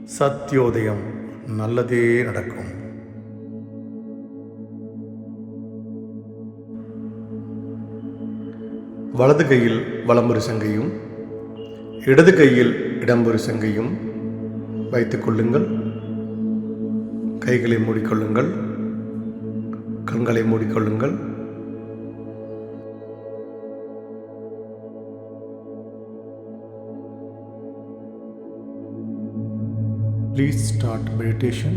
சத்யோதயம், நல்லதே நடக்கும். வலது கையில் வலம்பொரு சங்கையும் இடது கையில் இடம்பொரு சங்கையும் வைத்துக் கொள்ளுங்கள். கைகளை மூடிக்கொள்ளுங்கள். கண்களை மூடிக்கொள்ளுங்கள். Please start meditation.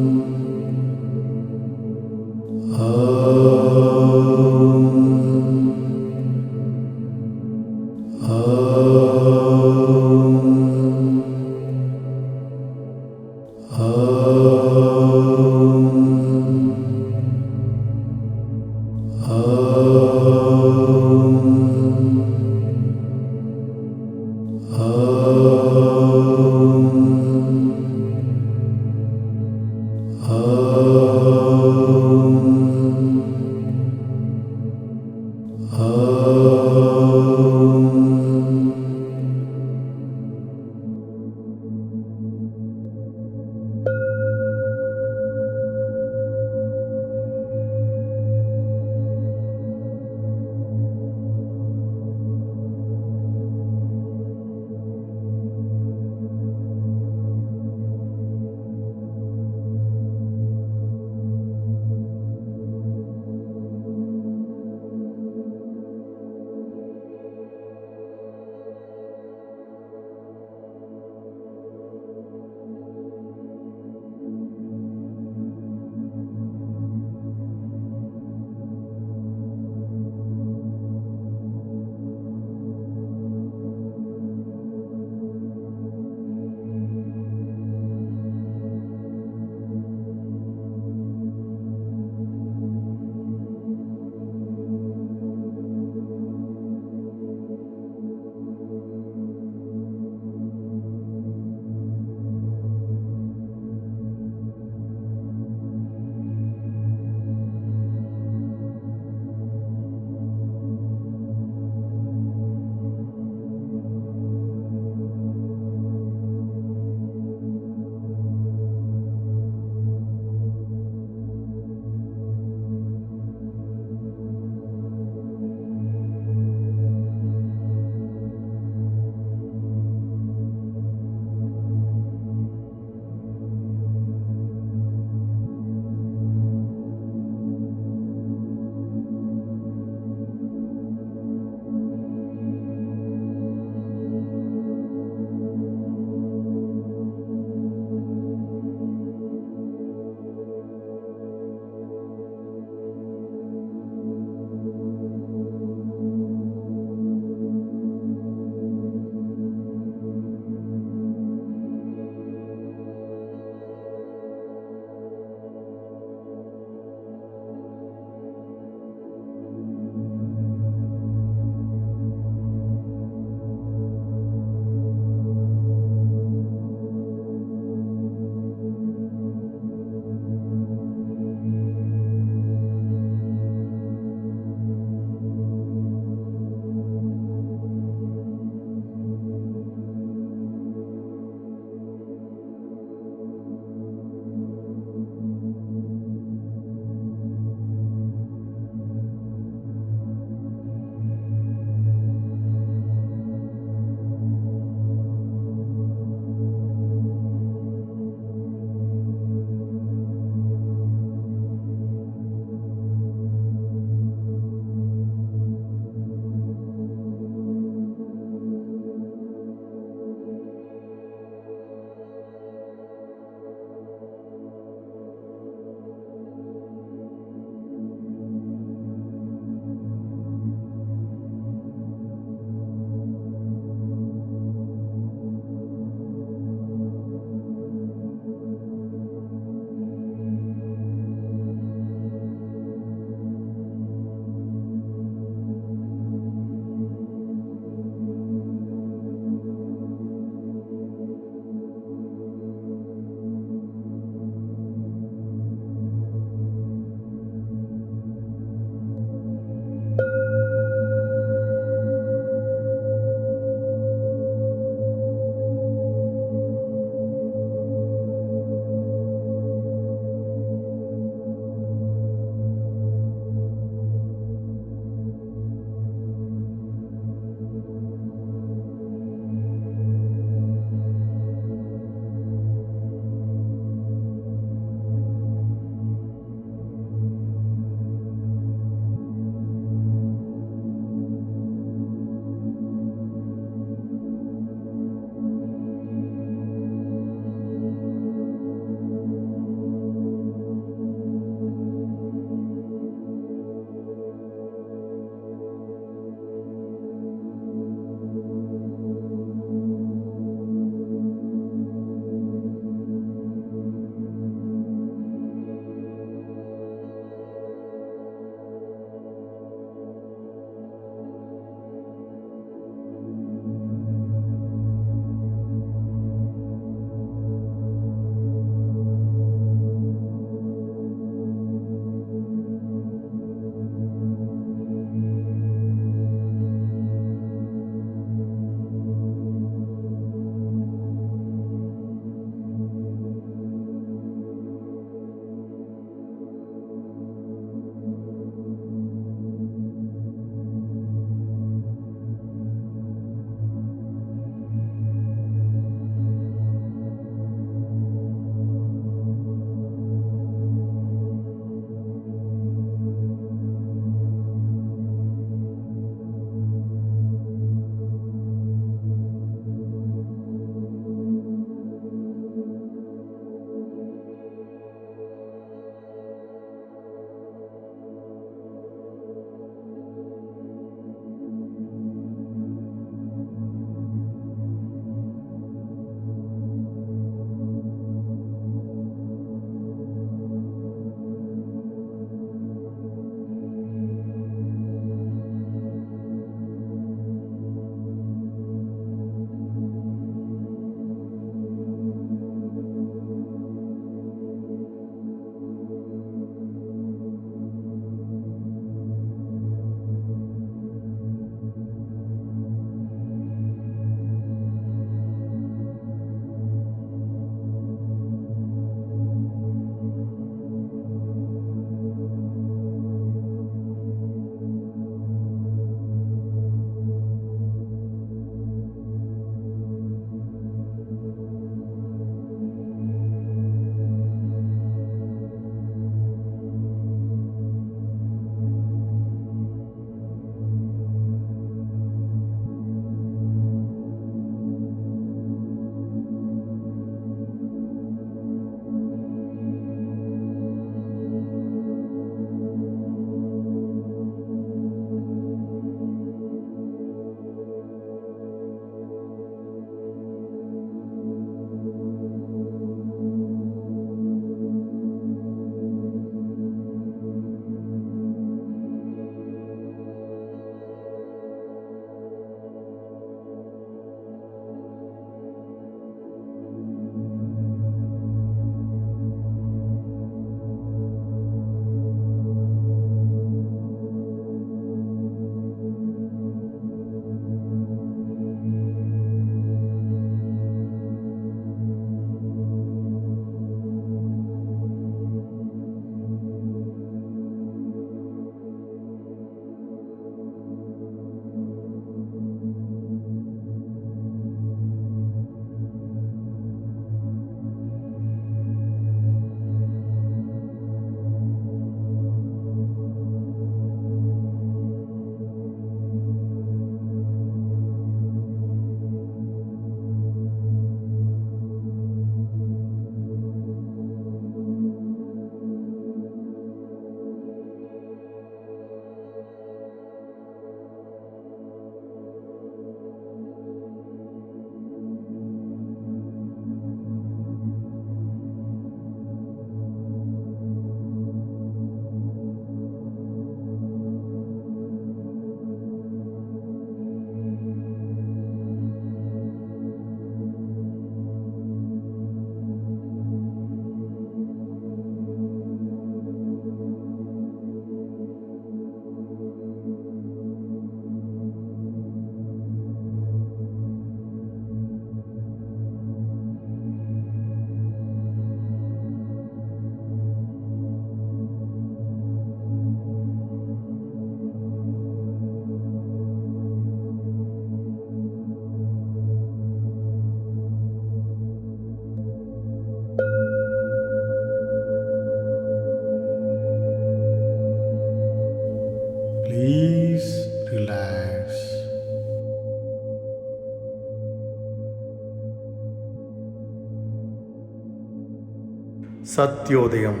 சத்யோதயம்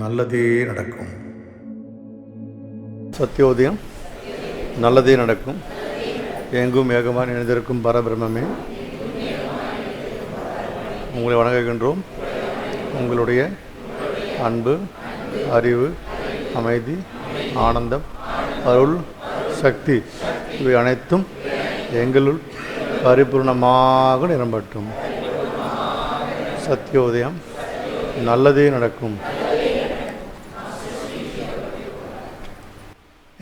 நல்லதே நடக்கும். சத்யோதயம் நல்லதே நடக்கும். எங்கும் ஏகமாக இணைந்திருக்கும் பரபிரம்மே, உங்களை வணங்குகின்றோம். உங்களுடைய அன்பு, அறிவு, அமைதி, ஆனந்தம், அருள், சக்தி இவை அனைத்தும் எங்களுள் பரிபூர்ணமாக நிரம்பட்டும். சத்யோதயம் நல்லதே நடக்கும்.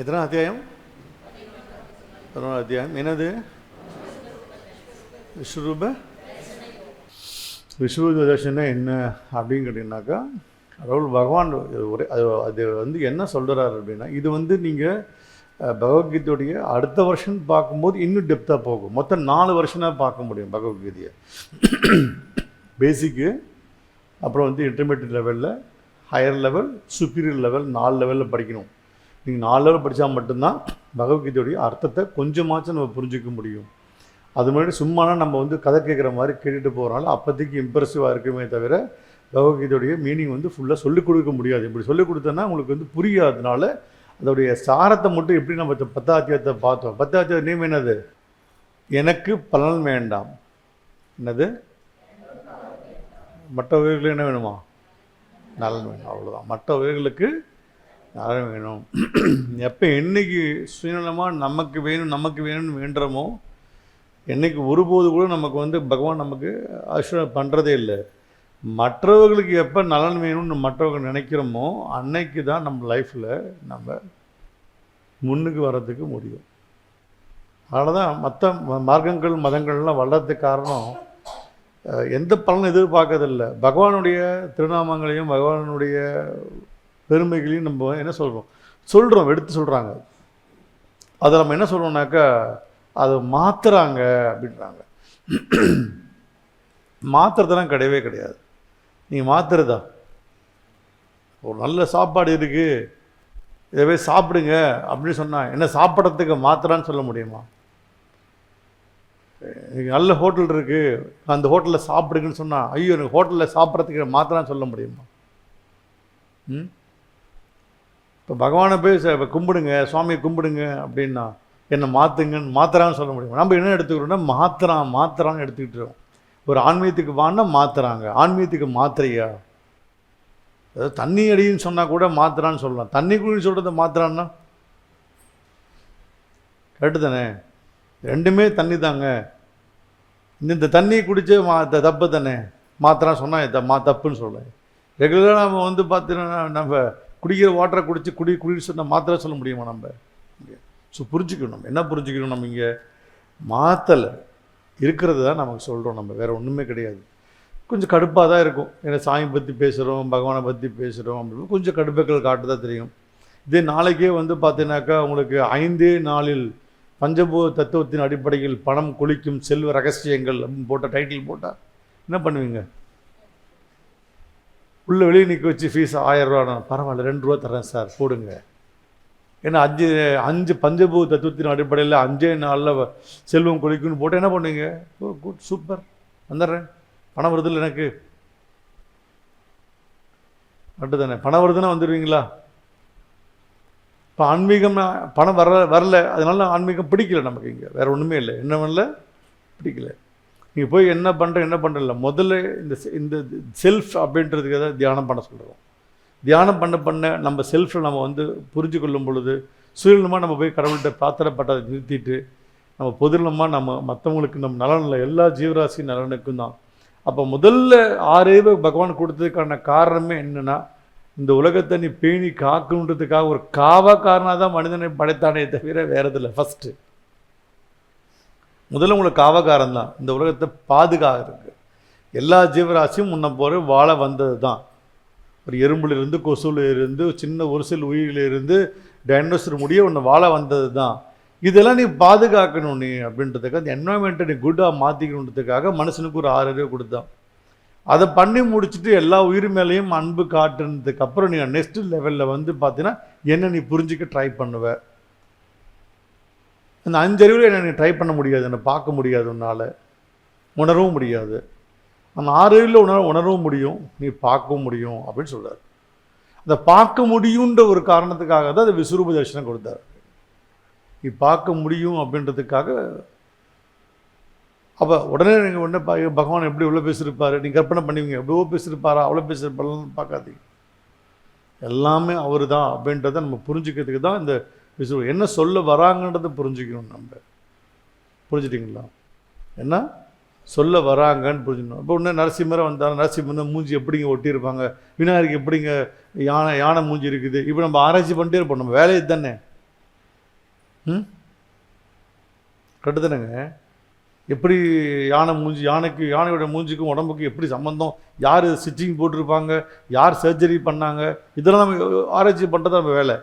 எத்தனை அத்தியாயம்? 11 அத்தியாயம். என்னது? விஸ்வரூப தர்சனம் என்ன அப்படின்னு கேட்டிங்கனாக்கா, அதாவது பகவான் அது என்ன சொல்கிறார் அப்படின்னா, இது நீங்கள் பகவத்கீதையுடைய அடுத்த வருஷன் பார்க்கும்போது இன்னும் டெப்த்தாக போகும். மொத்தம் 4 வருஷனாக பார்க்க முடியும் பகவத்கீதையை. பேசிக்கு, அப்புறம் இன்டர்மீடியட் லெவலில், ஹையர் லெவல், சுப்பீரியர் லெவல், 4 லெவலில் படிக்கணும். நீங்கள் 4 லெவல் படித்தா மட்டும்தான் பகவத்கீதையுடைய அர்த்தத்தை கொஞ்சமாச்சும் நம்ம புரிஞ்சிக்க முடியும். அது முன்னாடி சும்மானா நம்ம கதை கேட்குற மாதிரி கேட்டுட்டு போகிறனால அப்போதைக்கு இம்ப்ரெசிவாக இருக்குமே தவிர பகவத்கீதையுடைய மீனிங் ஃபுல்லாக சொல்லிக் கொடுக்க முடியாது. இப்படி சொல்லிக் கொடுத்தோன்னா உங்களுக்கு புரியாததுனால அதோடைய சாரத்தை மட்டும் எப்படி நம்ம 10ஆம் அத்தியாயத்தை பார்த்தோம். 10ஆம் அத்தியாயம் நேம் என்னது? எனக்கு பலன் வேண்டாம். என்னது? மற்ற உயிர்களுக்கு என்ன வேணுமா? நலன் வேணும். அவ்வளோதான். மற்ற உயிர்களுக்கு நலன் வேணும். எப்போ என்னைக்கு சுயநலமாக நமக்கு வேணும்னு வேண்டுறோமோ, என்னைக்கு ஒருபோது கூட நமக்கு பகவான் நமக்கு ஆசீர்வாதம் பண்ணுறதே இல்லை. மற்றவர்களுக்கு எப்போ நலன் வேணும்னு மற்றவர்கள் நினைக்கிறோமோ அன்னைக்கு தான் நம்ம லைஃப்பில் நம்ம முன்னுக்கு வர்றதுக்கு முடியும். அதனால தான் மற்ற மார்க்கங்கள் மதங்கள்லாம் வளர்றதுக்கு காரணம் எந்த பலனும் எதிர்பார்க்கறதில்லை. பகவானுடைய திருநாமங்களையும் பகவானுடைய பெருமைகளையும் நம்ம என்ன சொல்கிறோம் எடுத்து சொல்கிறாங்க. அதை நம்ம என்ன சொல்கிறோம்னாக்கா, அதை மாற்றுறாங்க அப்படின்றாங்க. மாற்றுறதெல்லாம் கிடையவே கிடையாது. நீங்கள் மாற்றுறதா? ஒரு நல்ல சாப்பாடு இருக்குது, இதவே சாப்பிடுங்க அப்படின்னு சொன்னால் என்ன சாப்பிட்றதுக்கு மாத்திரான்னு சொல்ல முடியுமா? நல்ல ஹோட்டல் இருக்குது, அந்த ஹோட்டலில் சாப்பிடுங்கன்னு சொன்னால் ஐயோ எனக்கு ஹோட்டலில் சாப்பிட்றதுக்கு மாத்திரான்னு சொல்ல முடியுமா? இப்போ பகவானை போய் கும்பிடுங்க, சுவாமியை கும்பிடுங்க அப்படின்னா என்னை மாற்றுங்கன்னு மாத்திரான்னு சொல்ல முடியுமா? நம்ம என்ன எடுத்துக்கிறோம்னா மாத்திரான்னு எடுத்துக்கிட்டு ஒரு ஆன்மீகத்துக்கு வான்னா மாற்றுறாங்க. ஆன்மீகத்துக்கு மாத்திரையா? அதாவது தண்ணி அடின்னு சொன்னால் கூட மாத்திரான்னு சொல்லலாம். தண்ணி குடின்னு சொல்கிறத மாத்திரான்னா கரெக்டு தானே? ரெண்டுமே தண்ணி தாங்க. இந்த தண்ணி குடித்து தப்பு தானே? மாத்திரான்னு சொன்னால் தப்புன்னு சொல்ல. ரெகுலராக நம்ம பார்த்தீங்கன்னா நம்ம குடிக்கிற வாட்டரை குடின்னு சொன்னால் மாத்திரை சொல்ல முடியுமா நம்ம? ஸோ புரிஞ்சுக்கணும். நம்ம என்ன புரிஞ்சுக்கணும், நம்ம இங்கே மாற்றலை இருக்கிறது தான் நமக்கு சொல்கிறோம். நம்ம வேறு ஒன்றுமே கிடையாது. கொஞ்சம் கடுப்பாக தான் இருக்கும். ஏன்னா சாமி பற்றி பேசுகிறோம், பகவானை பற்றி பேசுகிறோம் அப்படின்னு கொஞ்சம் கடுப்புகள் காட்டு தான் தெரியும். இதே நாளைக்கே பார்த்தீங்கன்னாக்கா உங்களுக்கு 5 நாளில் பஞ்சபூத தத்துவத்தின் அடிப்படையில் பணம் கொளிக்கும் செல்வ ரகசியங்கள் அப்படின்னு போட்ட டைட்டில் போட்டால் என்ன பண்ணுவீங்க? உள்ள வெளியே நிற்க வச்சு ஃபீஸ் 1000 ரூபா, பரவாயில்ல 2 ரூபா தரேன் சார் போடுங்க. ஏன்னா 5 பஞ்சபூத தத்துவத்தின் அடிப்படையில் 5 நாளில் செல்வம் கொளிக்கும்னு போட்டு என்ன பண்ணுவீங்க? குட், சூப்பர், வந்துடுறேன், பணம் வருதில்லை எனக்கு அப்படி தானே? பணம் வருதுன்னா வந்துடுவீங்களா? இப்போ ஆன்மீகம்னா பணம் வரல, அதனால ஆன்மீகம் பிடிக்கல நமக்கு. இங்கே வேறு ஒன்றுமே இல்லை. என்ன பண்ணல, பிடிக்கல. நீங்கள் போய் என்ன பண்ணுறதில்ல. முதல்ல இந்த செல்ஃப் அப்படின்றதுக்கு தான் தியானம் பண்ண சொல்கிறோம். தியானம் பண்ண நம்ம செல்ஃபில் நம்ம புரிஞ்சு கொள்ளும் பொழுது சுயநலமாக நம்ம போய் கடவுள்கிட்ட பிரார்த்தனைப்பட்டதை நிறுத்திட்டு நம்ம பொதுநலமாக நம்ம மற்றவங்களுக்கு நம்ம நலனில் எல்லா ஜீவராசி நலனுக்கும் தான். அப்போ முதல்ல 6 பகவான் கொடுத்ததுக்கான காரணமே என்னென்னா, இந்த உலகத்தை நீ பேணி காக்கணுன்றதுக்காக ஒரு காவக்காரனாக தான் மனிதனை படைத்தானே தவிர வேறு இதில் ஃபஸ்ட்டு முதல்ல உங்களுக்கு காவக்காரன் தான். இந்த உலகத்தை பாதுகாக்கிறதுக்கு எல்லா ஜீவராசியும் முன்ன போகிற வாழ வந்தது தான். ஒரு எறும்புலேருந்து, கொசுலேருந்து, சின்ன ஒரு சில உயிரிலிருந்து டைனோசர் முடிய ஒன்று வாழ வந்தது தான். இதெல்லாம் நீ பாதுகாக்கணும் நீ அப்படின்றதுக்காக, அந்த என்வாயன்மெண்ட்டை நீ குட்டாக மாற்றிக்கணுன்றதுக்காக மனுஷனுக்கு ஒரு 6 அறிவு கொடுத்தான். அதை பண்ணி முடிச்சுட்டு எல்லா உயிர் மேலேயும் அன்பு காட்டுனதுக்கப்புறம் நீ நெக்ஸ்ட் லெவலில் பார்த்தீங்கன்னா என்ன நீ புரிஞ்சிக்க ட்ரை பண்ணுவ. அந்த 5 அறிவில் என்ன நீ ட்ரை பண்ண முடியாது, என்னை பார்க்க முடியாது, உன்னால் உணரவும் முடியாது. அந்த 6 அறிவில் உணரவும் முடியும், நீ பார்க்கவும் முடியும் அப்படின்னு சொல்கிறார். அந்த பார்க்க முடியுன்ற ஒரு காரணத்துக்காக தான் அந்த விஸ்வரூப தரிசனம் கொடுத்தார். நீ பார்க்க முடியும் அப்படின்றதுக்காக. அப்போ உடனே நீங்கள் உடனே பகவான் எப்படி இவ்வளோ பேசியிருப்பார், நீங்கள் கற்பனை பண்ணுவீங்க, எவ்வளோ பேசியிருப்பாரா, அவ்வளோ பேசியிருப்பாருன்னு பார்க்காதீங்க. எல்லாமே அவர் தான் அப்படின்றத நம்ம புரிஞ்சுக்கிறதுக்கு தான் இந்த விஸ்வரூபம். என்ன சொல்ல வராங்கன்றதை புரிஞ்சுக்கணும். நம்ம புரிஞ்சுட்டிங்களா? என்ன சொல்ல வராங்கன்னு புரிஞ்சுக்கணும். இப்போ ஒன்று நரசிம்மரை வந்தாலும் நரசிம்மர் மூஞ்சி எப்படிங்க ஒட்டியிருப்பாங்க, விநாயகருக்கு எப்படிங்க யானை மூஞ்சி இருக்குது, இப்போ நம்ம ஆராய்ச்சி பண்ணிட்டே இருப்போம். நம்ம வேலையை தானே. கட்டுதானேங்க? எப்படி யானை மூஞ்சி, யானையோட மூஞ்சிக்கும் உடம்புக்கும் எப்படி சம்மந்தம், யார் ஸ்டிச்சிங் போட்டிருப்பாங்க, யார் சர்ஜரி பண்ணாங்க, இதெல்லாம் நம்ம ஆராய்ச்சி பண்ணுறது நம்ம வேலை.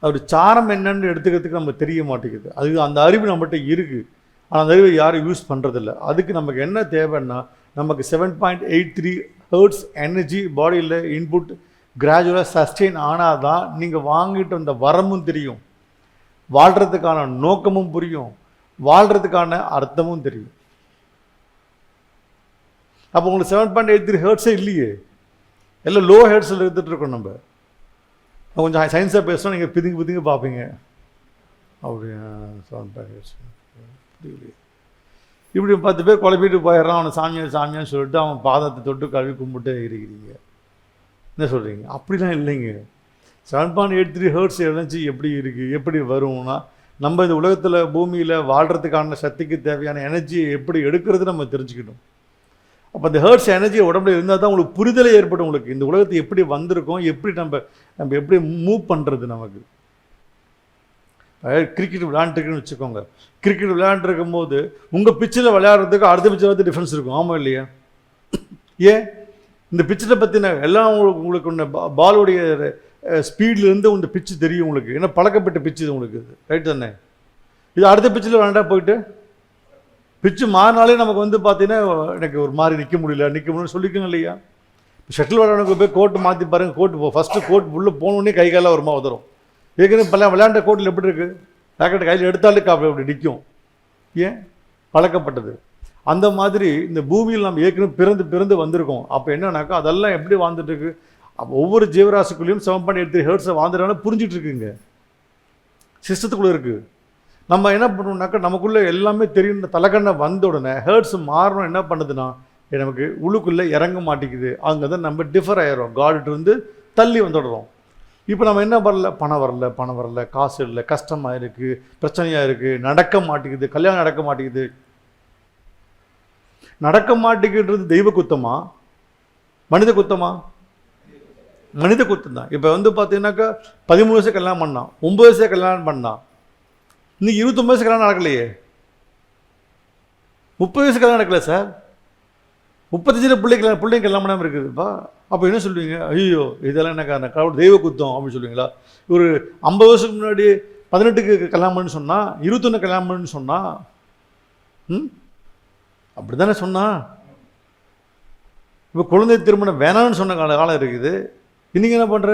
அதோட சாரம் என்னன்னு எடுத்துக்கிறதுக்கு நமக்கு தெரிய மாட்டேங்குது. அது அந்த அறிவு நம்மகிட்ட இருக்குது, ஆனால் அந்த அறிவை யாரும் யூஸ் பண்ணுறதில்ல. அதுக்கு நமக்கு என்ன தேவைன்னா, நமக்கு 7.83 ஹெர்ட்ஸ் எனர்ஜி பாடியில் இன்புட் கிராஜுவலாக சஸ்டெயின் ஆனால் தான் நீங்கள் வாங்கிட்டு வந்த வரமும் தெரியும், வாழ்கிறதுக்கான நோக்கமும் புரியும், வாழ்கிறதுக்கான அர்த்தமும் தெரியும். அப்போ உங்களுக்கு 7.83 ஹெர்ட்ஸே இல்லையே, எல்லாம் லோ ஹெர்ட்ஸில் எடுத்துகிட்டு இருக்கோம். நம்ம கொஞ்சம் சயின்ஸாக பேசுகிறோம், நீங்கள் பிதுங்க பார்ப்பீங்க. அப்படி 7.8 ஹெர்ட்ஸ் புரியலையே. இப்படி 10 பேர் குழப்பிட்டு போயிடுறான், அவனை சாமியான்னு சொல்லிட்டு அவன் பாதத்தை தொட்டு கழுவி கும்பிட்டு இருக்கிறீங்க. என்ன சொல்கிறீங்க? அப்படிலாம் இல்லைங்க. 7.83 ஹெர்ட்ஸ் எனர்ஜி எப்படி இருக்குது, எப்படி வரும்னா, நம்ம இந்த உலகத்தில் பூமியில் வாழ்கிறதுக்கான சக்திக்கு தேவையான எனர்ஜியை எப்படி எடுக்கிறது நம்ம தெரிஞ்சுக்கணும். அப்போ அந்த ஹெர்ட்ஸ் எனர்ஜி உடம்புல இருந்தால் தான் உங்களுக்கு புரிதலை ஏற்படும். உங்களுக்கு இந்த உலகத்தை எப்படி வந்திருக்கோம், எப்படி நம்ம எப்படி மூவ் பண்ணுறது. நமக்கு கிரிக்கெட் விளையாண்டுருக்குன்னு வச்சுக்கோங்க. கிரிக்கெட் விளையாண்டுருக்கும் போது உங்கள் பிச்சில் விளையாடுறதுக்கு அடுத்த பிச்சில் வந்து டிஃப்ரென்ஸ் இருக்கும். ஆமாம் இல்லையா? ஏன் இந்த பிச்சில் பற்றின எல்லாம் உங்களுக்கு ஒன்று பாலுடைய ஸ்பீட்லேருந்து இந்த பிச்சு தெரியும் உங்களுக்கு, ஏன்னா பழக்கப்பட்ட பிச்சு இது உங்களுக்கு. ரைட் தானே? இது அடுத்த பிச்சில் விளையாண்டா போயிட்டு பிச்சு மாறினாலே நமக்கு வந்து பார்த்தீங்கன்னா எனக்கு ஒரு மாதிரி நிற்க முடியும்னு சொல்லிக்கோங்க இல்லையா? ஷட்டில் விளையாடுறவங்க போய் கோட்டு மாற்றி பாருங்கள். கோட்டு ஃபஸ்ட்டு கோட் உள்ளே போனோடனே கை காலில் வருமா உதரும். ஏற்கனவே விளையாண்ட கோட்டில் எப்படி இருக்குது, ராக்கெட் கையில் எடுத்தாலே அப்படி நிற்கும். ஏன்? பழக்கப்பட்டது. அந்த மாதிரி இந்த பூமியில் நம்ம ஏற்கனவே பிறந்து வந்திருக்கோம். அப்போ என்னன்னாக்கா அதெல்லாம் எப்படி வாழ்ந்துட்டு இருக்கு. அப்போ ஒவ்வொரு ஜீவராசிக்குள்ளேயும் 7.83 ஹெர்ட்ஸை வாழ்ந்துட்டாலும் புரிஞ்சிட்டு இருக்குங்க, சிஸ்டத்துக்குள்ளே இருக்குது. நம்ம என்ன பண்ணணும்னாக்கா நமக்குள்ளே எல்லாமே தெரியும். தலைக்கண்ணை வந்த உடனே ஹெர்ட்ஸ் மாறணும். என்ன பண்ணுதுன்னா நமக்கு உள்ளுக்குள்ளே இறங்க மாட்டேங்குது. அங்கே தான் நம்ம டிஃபர் ஆயிடும், காடுட்டு வந்து தள்ளி வந்துடுறோம். இப்போ நம்ம என்ன பணம் வரல, காசு இல்லை, கஷ்டமாக இருக்குது, பிரச்சனையாக இருக்குது, நடக்க மாட்டேங்குது, கல்யாணம் நடக்க மாட்டேங்குது. நடக்க மாட்டேங்குன்றது தெய்வ குத்தமா, மனித குத்தமா? மனித குத்தம் தான். இப்போ வந்து பார்த்தீங்கன்னாக்கா 13 வயசு கல்யாணம் பண்ணான், 9 வயசே கல்யாணம் பண்ணான், இன்னைக்கு 29 வயசு கல்யாணம் நடக்கலையே, 30 வயசு கல்யாணம் நடக்கல சார், 35 பிள்ளைங்க கல்யாணம் பண்ணாமல் இருக்குதுப்பா. அப்போ என்ன சொல்லுவீங்க? ஐயோ இதெல்லாம் என்ன காரணம், கடவுள் தெய்வ குத்தம் அப்படின்னு சொல்லுவீங்களா? ஒரு 50 வருஷத்துக்கு முன்னாடி 18க்கு கல்யாணம் பண்ணு சொன்னால், 21 கல்யாணம் பண்ணு சொன்னால், அப்படி தானே சொன்னா? இப்போ குழந்தை திருமணம் வேணாம்னு சொன்ன காலம் இருக்குது. இன்றைக்கி என்ன பண்ணுற?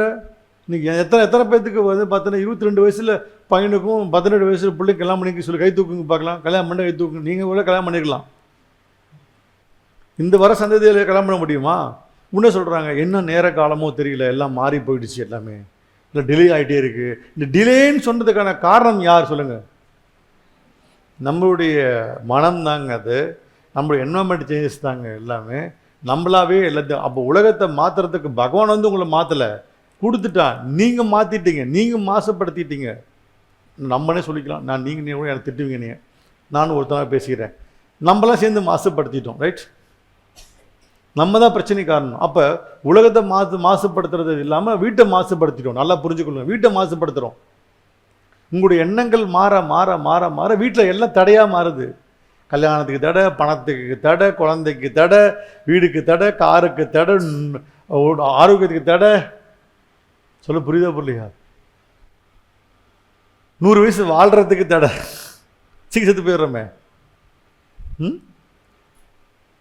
இன்றைக்கி எத்தனை பேர்த்துக்கு வந்து பார்த்தீங்கன்னா 22 வயசில் பையனுக்கும் 18 வயசில் பிள்ளைக்கு கல்யாணம் பண்ணிக்க சொல்லி கை தூக்குங்க பார்க்கலாம். கல்யாணம் பண்ண கை தூக்குங்க. நீங்கள் கூட கல்யாணம் பண்ணிக்கலாம். இந்த வர சந்ததியில் கல்யாணம் பண்ண முடியுமா? முன்னே சொல்கிறாங்க என்ன நேர காலமோ தெரியல, எல்லாம் மாறி போயிடுச்சு, எல்லாமே இல்லை டிலே ஆகிட்டே இருக்குது. இந்த டிலேன்னு சொன்னதுக்கான காரணம் யார் சொல்லுங்கள்? நம்மளுடைய மனம் தாங்க. அது நம்மளுடைய என்வரன்மெண்ட் சேஞ்சஸ் தாங்க எல்லாமே. நம்மளாவே எல்லாத்தையும். அப்போ உலகத்தை மாற்றுறதுக்கு பகவான் வந்து உங்களை மாற்றலை, கொடுத்துட்டா. நீங்கள் மாற்றிட்டீங்க, நீங்கள் மாசுப்படுத்திட்டீங்க. நம்மளே சொல்லிக்கலாம். நீங்கள் கூட எனக்கு திட்டுவீங்க, நீங்கள் நானும் ஒருத்தனாக பேசிக்கிறேன். நம்மளாம் சேர்ந்து மாசுப்படுத்திட்டோம். ரைட்? நம்ம தான் பிரச்சனை காரணம். அப்போ உலகத்தை மாசுபடுத்துறது இல்லாமல் வீட்டை மாசுபடுத்திட்டோம். நல்லா புரிஞ்சுக்கொள்ளுங்க. வீட்டை மாசுபடுத்துகிறோம். உங்களுடைய எண்ணங்கள் மாற மாற மாற மாற வீட்டில் எல்லாம் தடையாக மாறுது. கல்யாணத்துக்கு தடை, பணத்துக்கு தடை, குழந்தைக்கு தடை, வீடுக்கு தடை, காருக்கு தடை, ஆரோக்கியத்துக்கு தடை. சொல்ல புரியுதா புரியலையா? 100 வயசு வாழ்கிறதுக்கு தடை, சிகிச்சை போயிடுறோமே.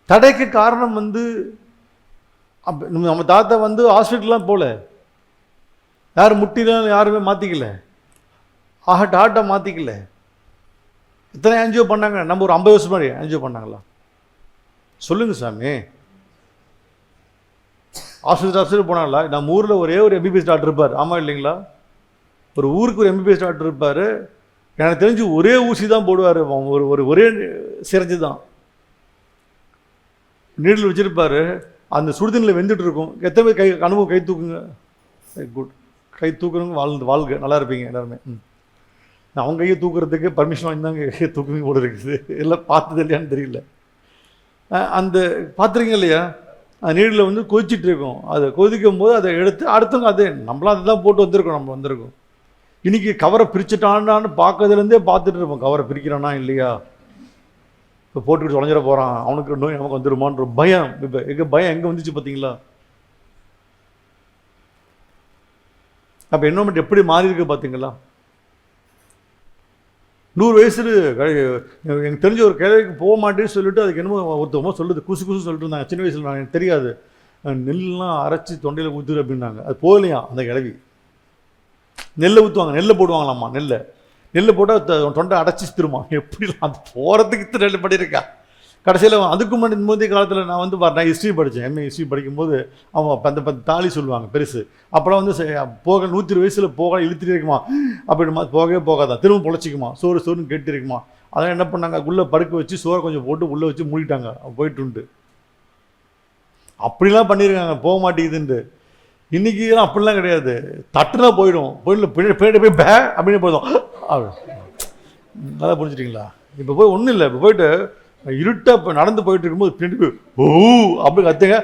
தடைக்கு காரணம் வந்து நம்ம தாத்தா வந்து ஹாஸ்பிட்டல்லாம் போகல, யாரும் முட்டிலாம் யாருமே மாற்றிக்கல, ஹார்ட்டை மாற்றிக்கல. எத்தனை ஆன்ஜியோ பண்ணாங்க? நம்ம ஒரு 50 வருஷம் முன்னாடி ஆன்ஜியோ பண்ணாங்களா? சொல்லுங்கள் சாமி. ஆஸ்பத்திரி போனாங்களா? நம்ம ஊரில் ஒரே ஒரு எம்பிபிஎஸ் டாக்டர் இருப்பார். ஆமாம் இல்லைங்களா? ஒரு ஊருக்கு ஒரு எம்பிபிஎஸ் டாக்டர் இருப்பார். எனக்கு தெரிஞ்சு ஒரே ஊசி தான் போடுவார். ஒரே சிரஞ்சு தான் நீடில் வச்சுருப்பார். அந்த சுடுதண்ணில் வெந்துட்டு இருக்கும். எத்தனை பேர் அனுபவம்? கை தூக்குங்க. குட். கை தூக்குறவங்க வாழ்க நல்லா இருப்பீங்க எல்லாருமே. அவங்க கையை தூக்குறதுக்கு பர்மிஷன் வாங்கி தாங்க கையை தூக்குவீங்க போல இருக்குது. இல்லை பார்த்தது இல்லையான்னு தெரியல. அந்த பார்த்துருக்கீங்க இல்லையா? அந்த நீரில் வந்து கொதிச்சிட்டு இருக்கும். அதை கொதிக்கும் போது அதை எடுத்து அடுத்தவங்க அதே நம்மளாம் அதை தான் போட்டு வந்திருக்கோம். நம்ம வந்திருக்கோம். இன்றைக்கி கவரை பிரிச்சுட்டான்னு பார்க்கறதுலேருந்தே பார்த்துட்டு இருப்போம். கவரை பிரிக்கிறானா இல்லையா, இப்போ போட்டுக்கிட்டு தொலைஞ்சிட போகிறான், அவனுக்கு நோய் நமக்கு வந்துடுமான்ற பயம். இப்போ பயம் எங்கே வந்துச்சு பார்த்தீங்களா? அப்போ என்வரன்மெண்ட் எப்படி மாறி இருக்கு பார்த்தீங்களா? 100 வயசுல எனக்கு தெரிஞ்ச ஒரு கிழவிக்கு போக மாட்டேன்னு சொல்லிட்டு அதுக்கு என்னமோ ஒருத்தவங்க சொல்லுது, குசு சொல்லிட்டு இருந்தாங்க. சின்ன வயசில் நான் எனக்கு தெரியாது, நெல்லாம் அரைச்சி தொண்டையில் ஊற்றுரு அப்படின்னாங்க. அது போகலையா அந்த கிழவி. நெல்லை ஊற்றுவாங்க, நெல்லை போடுவாங்களாம்மா. நெல்லை போட்டால் தொண்டை அடைச்சி திருமா. எப்படிலாம் அது போகிறதுக்கு நெல் பண்ணியிருக்கா. கடைசியில் அதுக்கு முந்தைய காலத்தில் நான் வந்து நான் ஹிஸ்ட்ரி படித்தேன். எம்ஏ ஹிஸ்ட்ரி படிக்கும்போது அவங்க அந்த தாலி சொல்லுவாங்க பெருசு. அப்புறம் வந்து போக 120 வயசில் போக இழுத்துட்டு இருக்குமா, அப்படி போகவே போகாதான், திரும்ப பொழைச்சிக்குமா, சோறுன்னு கேட்டு இருக்குமா. அதெல்லாம் என்ன பண்ணாங்க, உள்ளே படுக்க வச்சு சோறை கொஞ்சம் போட்டு உள்ளே வச்சு மூடிட்டாங்க. போயிட்டு அப்படிலாம் பண்ணியிருக்காங்க. போக மாட்டேங்குதுன்ட்டு. இன்றைக்கி அப்படிலாம் கிடையாது. தட்டுனா போயிடும். பின்னாடி போய் பே அப்படின்னு போயிடும். நல்லா புரிஞ்சுட்டிங்களா? இப்போ போய் ஒன்றும் இல்லை. இப்போ போயிட்டு இருட்டாக இப்போ நடந்து போயிட்டு இருக்கும்போது பின்னாடி போய் ஓ அப்படி கத்துங்க.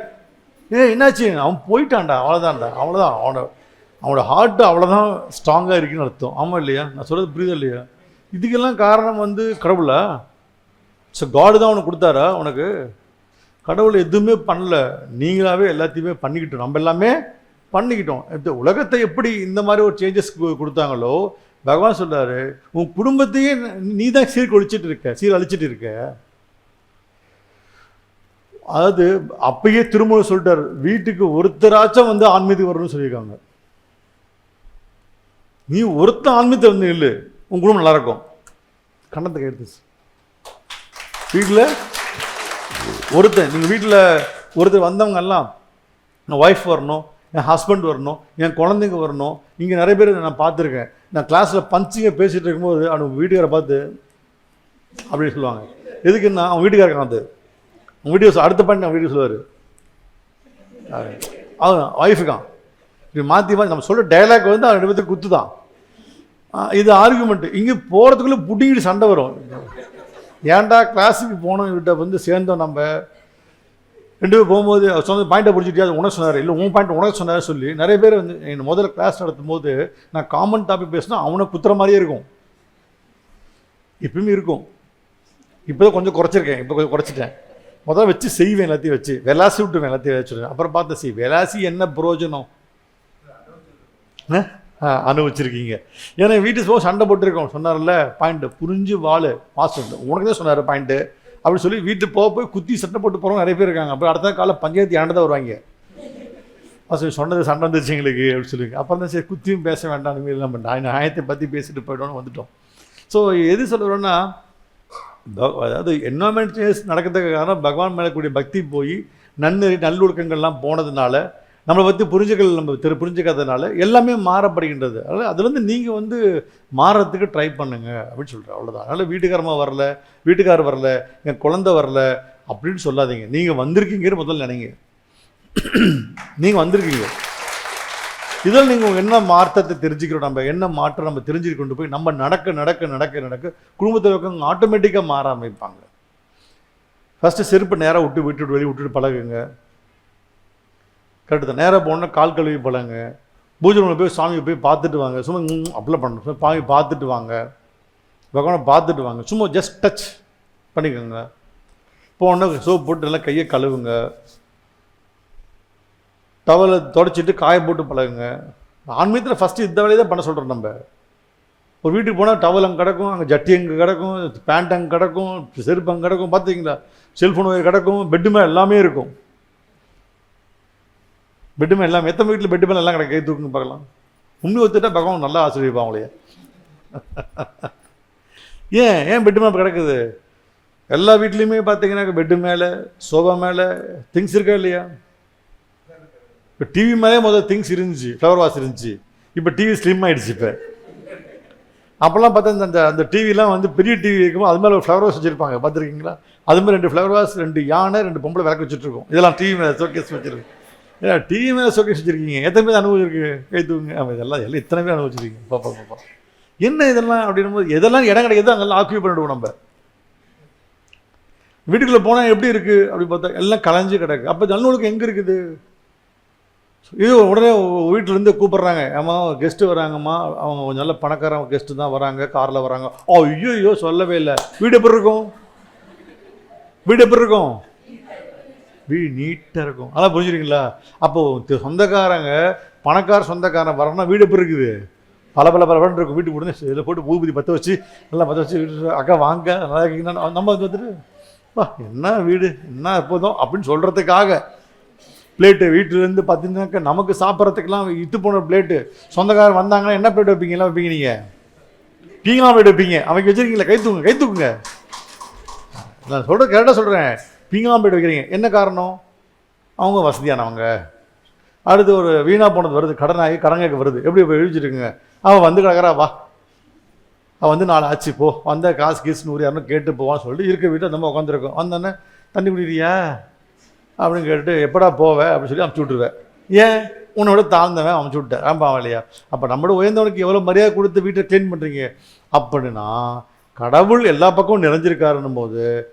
என்னாச்சு? அவன் போயிட்டான்டா, அவ்வளோதான்டா, அவ்வளோதான். அவனோட ஹார்ட்டு அவ்வளோதான் ஸ்ட்ராங்காக இருக்குன்னு அர்த்தம். ஆமாம் இல்லையா? நான் சொல்கிறது புரியுதா இல்லையா? இதுக்கெல்லாம் காரணம் வந்து கடவுளா? ஸோ காடு தான் அவனுக்கு கொடுத்தாரா? உனக்கு கடவுள் எதுவுமே பண்ணல, நீங்களாகவே எல்லாத்தையுமே பண்ணிக்கிட்டோம். நம்ம எல்லாமே பண்ணிக்கிட்டோம். இந்த உலகத்தை எப்படி இந்த மாதிரி ஒரு சேஞ்சஸ் கொடுத்தாங்களோ, பகவான் சொல்கிறாரு, உன் குடும்பத்தையே நீ தான் சீரழிச்சிட்டு இருக்க. அதாவது அப்பயே திருமணம் சொல்லிட்டார், வீட்டுக்கு ஒருத்தராச்சும் வந்து ஆன்மீகத்துக்கு வரணும்னு சொல்லியிருக்காங்க. நீ ஒருத்தன் ஆன்மீகத்தை வந்து இல்லை, உன் குடும்பம் நல்லா இருக்கும். கண்ணத்தை எடுத்துச்சு. வீட்டில் ஒருத்தன், நீங்கள் வீட்டில் ஒருத்தர் வந்தவங்க எல்லாம் என் ஒய்ஃப் வரணும், என் ஹஸ்பண்ட் வரணும், என் குழந்தைங்க வரணும். இங்கே நிறைய பேர் நான் பார்த்துருக்கேன். நான் கிளாஸில் பஞ்சிங்க பேசிகிட்டு இருக்கும்போது அவங்க வீட்டுக்காரை பார்த்து அப்படின்னு சொல்லுவாங்க. எதுக்குன்னா அவன் வீட்டுக்காரங்க வந்து அவங்க வீடியோஸ் அடுத்த பண்ணி அவன் வீடியோ சொல்லுவார், அவன் ஒய்ஃபுக்கான். இப்படி மாற்றி நம்ம சொல்கிற டைலாக் வந்து அவன் 2 பேருக்கு குத்து தான். இது ஆர்குமெண்ட்டு. இங்கே போகிறதுக்குள்ளே புட்டிங்கிட்டு சண்டை வரும். ஏன்டா கிளாஸுக்கு போனவங்கிட்ட வந்து சேர்ந்தோம். நம்ம 2 பேர் போகும்போது அவர் சொன்ன பாயிண்ட்டை பிடிச்சிட்டு அது உனக்கு சொன்னார், இல்லை உன் பாயிண்ட் உனக்கு சொன்னார் சொல்லி நிறைய பேர் வந்து என் முதல்ல கிளாஸ் நடத்தும் போது நான் காமன் டாபிக் பேசினா அவனை குத்துற மாதிரியே இருக்கும். இப்பவுமே இருக்கும். இப்போ தான் கொஞ்சம் குறைச்சிருக்கேன். இப்போ கொஞ்சம் குறைச்சிட்டேன். முதல்ல வச்சு செய்வேன், எல்லாத்தையும் வச்சு விளாசி விட்டுருவேன், எல்லாத்தையும் வச்சுருவேன். அப்புறம் பார்த்து விளாசி என்ன பிரயோஜனம் அனுபவிச்சிருக்கீங்க. ஏன்னா வீட்டு போக சண்டை போட்டுருக்கோம். சொன்னார்ல பாயிண்ட்டு புரிஞ்சு வாழு மாஸ்டர் உனக்கு தான் சொன்னார் பாயிண்ட்டு அப்படின்னு சொல்லி வீட்டுக்கு போய் குத்தி சண்டை போட்டு போகிறவங்க நிறைய பேர் இருக்காங்க. அப்புறம் அடுத்த கால பஞ்சாயத்து ஆண்டு தான் வருவாங்க. மாஸ்டர் சொன்னது சண்டை வந்துருச்சு எங்களுக்கு அப்படின்னு சொல்லுங்க. அப்புறம் தான் சரி குத்தியும் பேச வேண்டாம், இனிமேல் எல்லாம் பண்ண நியாயத்தை பற்றி பேசிட்டு போய்ட்டோன்னு வந்துட்டோம். ஸோ எது சொல்லுறோன்னா, அதாவது என்வரன்மெண்ட் சேஞ்ச் நடக்கிறதுக்கு காரணம் பகவான் மேலே கூடிய பக்தி போய் நல்லொழுக்கங்கள்லாம் போனதுனால, நம்மளை பற்றி நம்ம புரிஞ்சுக்காததுனால எல்லாமே மாறப்படுகின்றது. அதனால் அதுலேருந்து நீங்கள் வந்து மாறுறதுக்கு ட்ரை பண்ணுங்க அப்படின்னு சொல்கிறேன். அவ்வளோதான். அதனால் வீட்டுக்காரர் வரல, என் குழந்தை வரல அப்படின்னு சொல்லாதீங்க. நீங்கள் வந்திருக்கீங்கன்னு முதல்ல நினைங்க. நீங்கள் வந்திருக்கீங்க, இதில் நீங்கள் என்ன மாற்றத்தை தெரிஞ்சுக்கிறோம், நம்ம என்ன மாற்றம் நம்ம தெரிஞ்சுட்டு கொண்டு போய் நம்ம நடக்க குடும்பத்தில் இருக்கவங்க ஆட்டோமேட்டிக்காக மாற ஆரம்பிப்பாங்க. ஃபஸ்ட்டு செருப்பை நேராக விட்டுட்டு வெளியே விட்டுட்டு பழகுங்க. கரெக்டு தான். நேராக போனால் கால் கழுவி பழங்க. பூஜை ரூமில் போய் சாமியை போய் பார்த்துட்டு வாங்க. சும்மா அப்படிலாம் பண்ணணும். சாமி பார்த்துட்டு வாங்க, பகவானை பார்த்துட்டு வாங்க. சும்மா ஜஸ்ட் டச் பண்ணிக்கோங்க. போனால் சோப் போட்டு நல்லா கையை கழுவுங்க. டவலை தொடச்சிட்டு காய போட்டு பழகுங்க. ஆன்மீகத்தில் ஃபஸ்ட்டு இந்த வேலையை தான் பண்ண சொல்கிறோம். நம்ம ஒரு வீட்டுக்கு போனால் டவல் அங்கே கிடக்கும், அங்கே ஜட்டி அங்கே கிடக்கும், பேண்ட் அங்கே கிடக்கும், செருப்பு அங்கே கிடக்கும், பார்த்துக்கிங்களா, செல்ஃபோன் கிடக்கும், பெட்டு மேலே எல்லாமே இருக்கும். பெட்டு மேலே எல்லாமே, எத்தனை வீட்டில் பெட்டு மேலே எல்லாம் கிடக்கு, கை தூக்குங்க பார்க்கலாம். உண்மை ஒத்துட்டா பகவான் நல்லா ஆசிரியப்பான் அவங்களையே. ஏன் பெட்டு மேலே கிடக்குது? எல்லா வீட்லேயுமே பார்த்தீங்கன்னா பெட்டு மேலே சோஃபா மேலே திங்ஸ் இருக்கா இல்லையா? இப்போ டிவி மேலே முதல்ல திங்ஸ் இருந்துச்சு, ஃப்ளவர் வாஸ் இருந்துச்சு. இப்போ டிவி ஸ்லிம் ஆகிடுச்சு. இப்போ அப்போல்லாம் பார்த்தா அந்த அந்த டிவிலாம் வந்து பெரிய டிவி இருக்கும், அது மேலே ஒரு ஃப்ளவர் வாஸ் வச்சுருப்பாங்க, பார்த்துருக்கீங்களா? அது மாதிரி 2 ஃப்ளவர் வாஸ், 2 யானை, 2 பொம்பளை விளக்கு வச்சுட்ருக்கோம். இதெல்லாம் டிவி மேலே ஷோகேஸ் வச்சுருக்கு. ஏன்னா டிவி மேலே ஷோகேஸ் வச்சுருக்கீங்க, எத்தனை பேர் அனுபவம் இருக்குது? கை தூங்க. இதெல்லாம் இத்தனை பேர் அனுபவிச்சிருக்கீங்க. பாப்பா என்ன இதெல்லாம் அப்படின்னும் போது எதெல்லாம் இடம் கிடையாது அங்கெல்லாம் ஆக்கியூ பண்ணிவிடுவோம். நம்ம வீட்டுக்குள்ளே போனால் எப்படி இருக்குது அப்படி பார்த்தா எல்லாம் கலைஞ்சு கிடக்கு. அப்போ நல்லொழுக்கம் எங்கே இருக்குது? இது உடனே வீட்டிலேருந்து கூப்பிட்றாங்க, ஏம்மா கெஸ்ட்டு வராங்கம்மா, அவங்க கொஞ்சம் நல்ல பணக்காரங்க கெஸ்ட்டு தான் வராங்க, காரில் வராங்க. ஐயோ சொல்லவே இல்லை. வீடு எப்படி இருக்கும்? வீடு எப்படி இருக்கும்? வீடு நீட்டாக இருக்கும். அதான் புரிஞ்சுருக்கீங்களா? அப்போது சொந்தக்காரங்க, பணக்கார சொந்தக்காரன் வரணும்னா வீடு எப்படி இருக்குது? பல இருக்கும். வீட்டுக்கு உடனே இதில் போட்டு ஊதுபதி பற்ற வச்சு நல்லா பற்ற வச்சு அக்கா வாங்க நல்லா இருக்கீங்கன்னா நம்ம வந்துட்டு என்ன வீடு என்ன எப்போதும் அப்படின்னு சொல்கிறதுக்காக பிளேட்டு வீட்டிலேருந்து பார்த்தீங்கன்னாக்கா நமக்கு சாப்பிட்றதுக்கெல்லாம் இட்டு போன பிளேட்டு. சொந்தக்காரர் வந்தாங்கன்னா என்ன பிளேட் வைப்பீங்களா? வைப்பீங்க நீங்கள் பீங்கலாம் பிளேட் வைப்பீங்க. அவங்க வச்சுருக்கீங்களா? கை தூக்குங்க. நான் சொல்கிறது கரெக்டாக சொல்கிறேன். பீங்கலாம் பிளேட் வைக்கிறீங்க. என்ன காரணம்? அவங்க வசதியானவங்க. அடுத்து ஒரு வீணாக போனது வருது, கடனாகி கடங்க வருது. எப்படி போய் எழுதிட்டுருக்குங்க. அவன் வந்து கிடக்கிறா, வா அவன் வந்து 4 ஆச்சு போ, வந்த காசு கீசு 100 200 கேட்டு போவான்னு சொல்லிட்டு இருக்க வீட்டில் நம்ம உட்காந்துருக்கோம். வந்தோடனே தண்ணி குடிக்கிறியா அப்படின்னு கேட்டு எப்படா போவேன் அப்படின்னு சொல்லி அமுச்சு விட்ருவேன். ஏன்? உன்னோட தாழ்ந்தவன் அமுச்சு விட்டேன். ஆமாம் இல்லையா? அப்போ நம்மளோட உயர்ந்தவனுக்கு எவ்வளோ மரியாதை கொடுத்து வீட்டை க்ளீன் பண்ணுறீங்க அப்படின்னா கடவுள் எல்லா பக்கமும் நிறைஞ்சிருக்காருன்னும் போது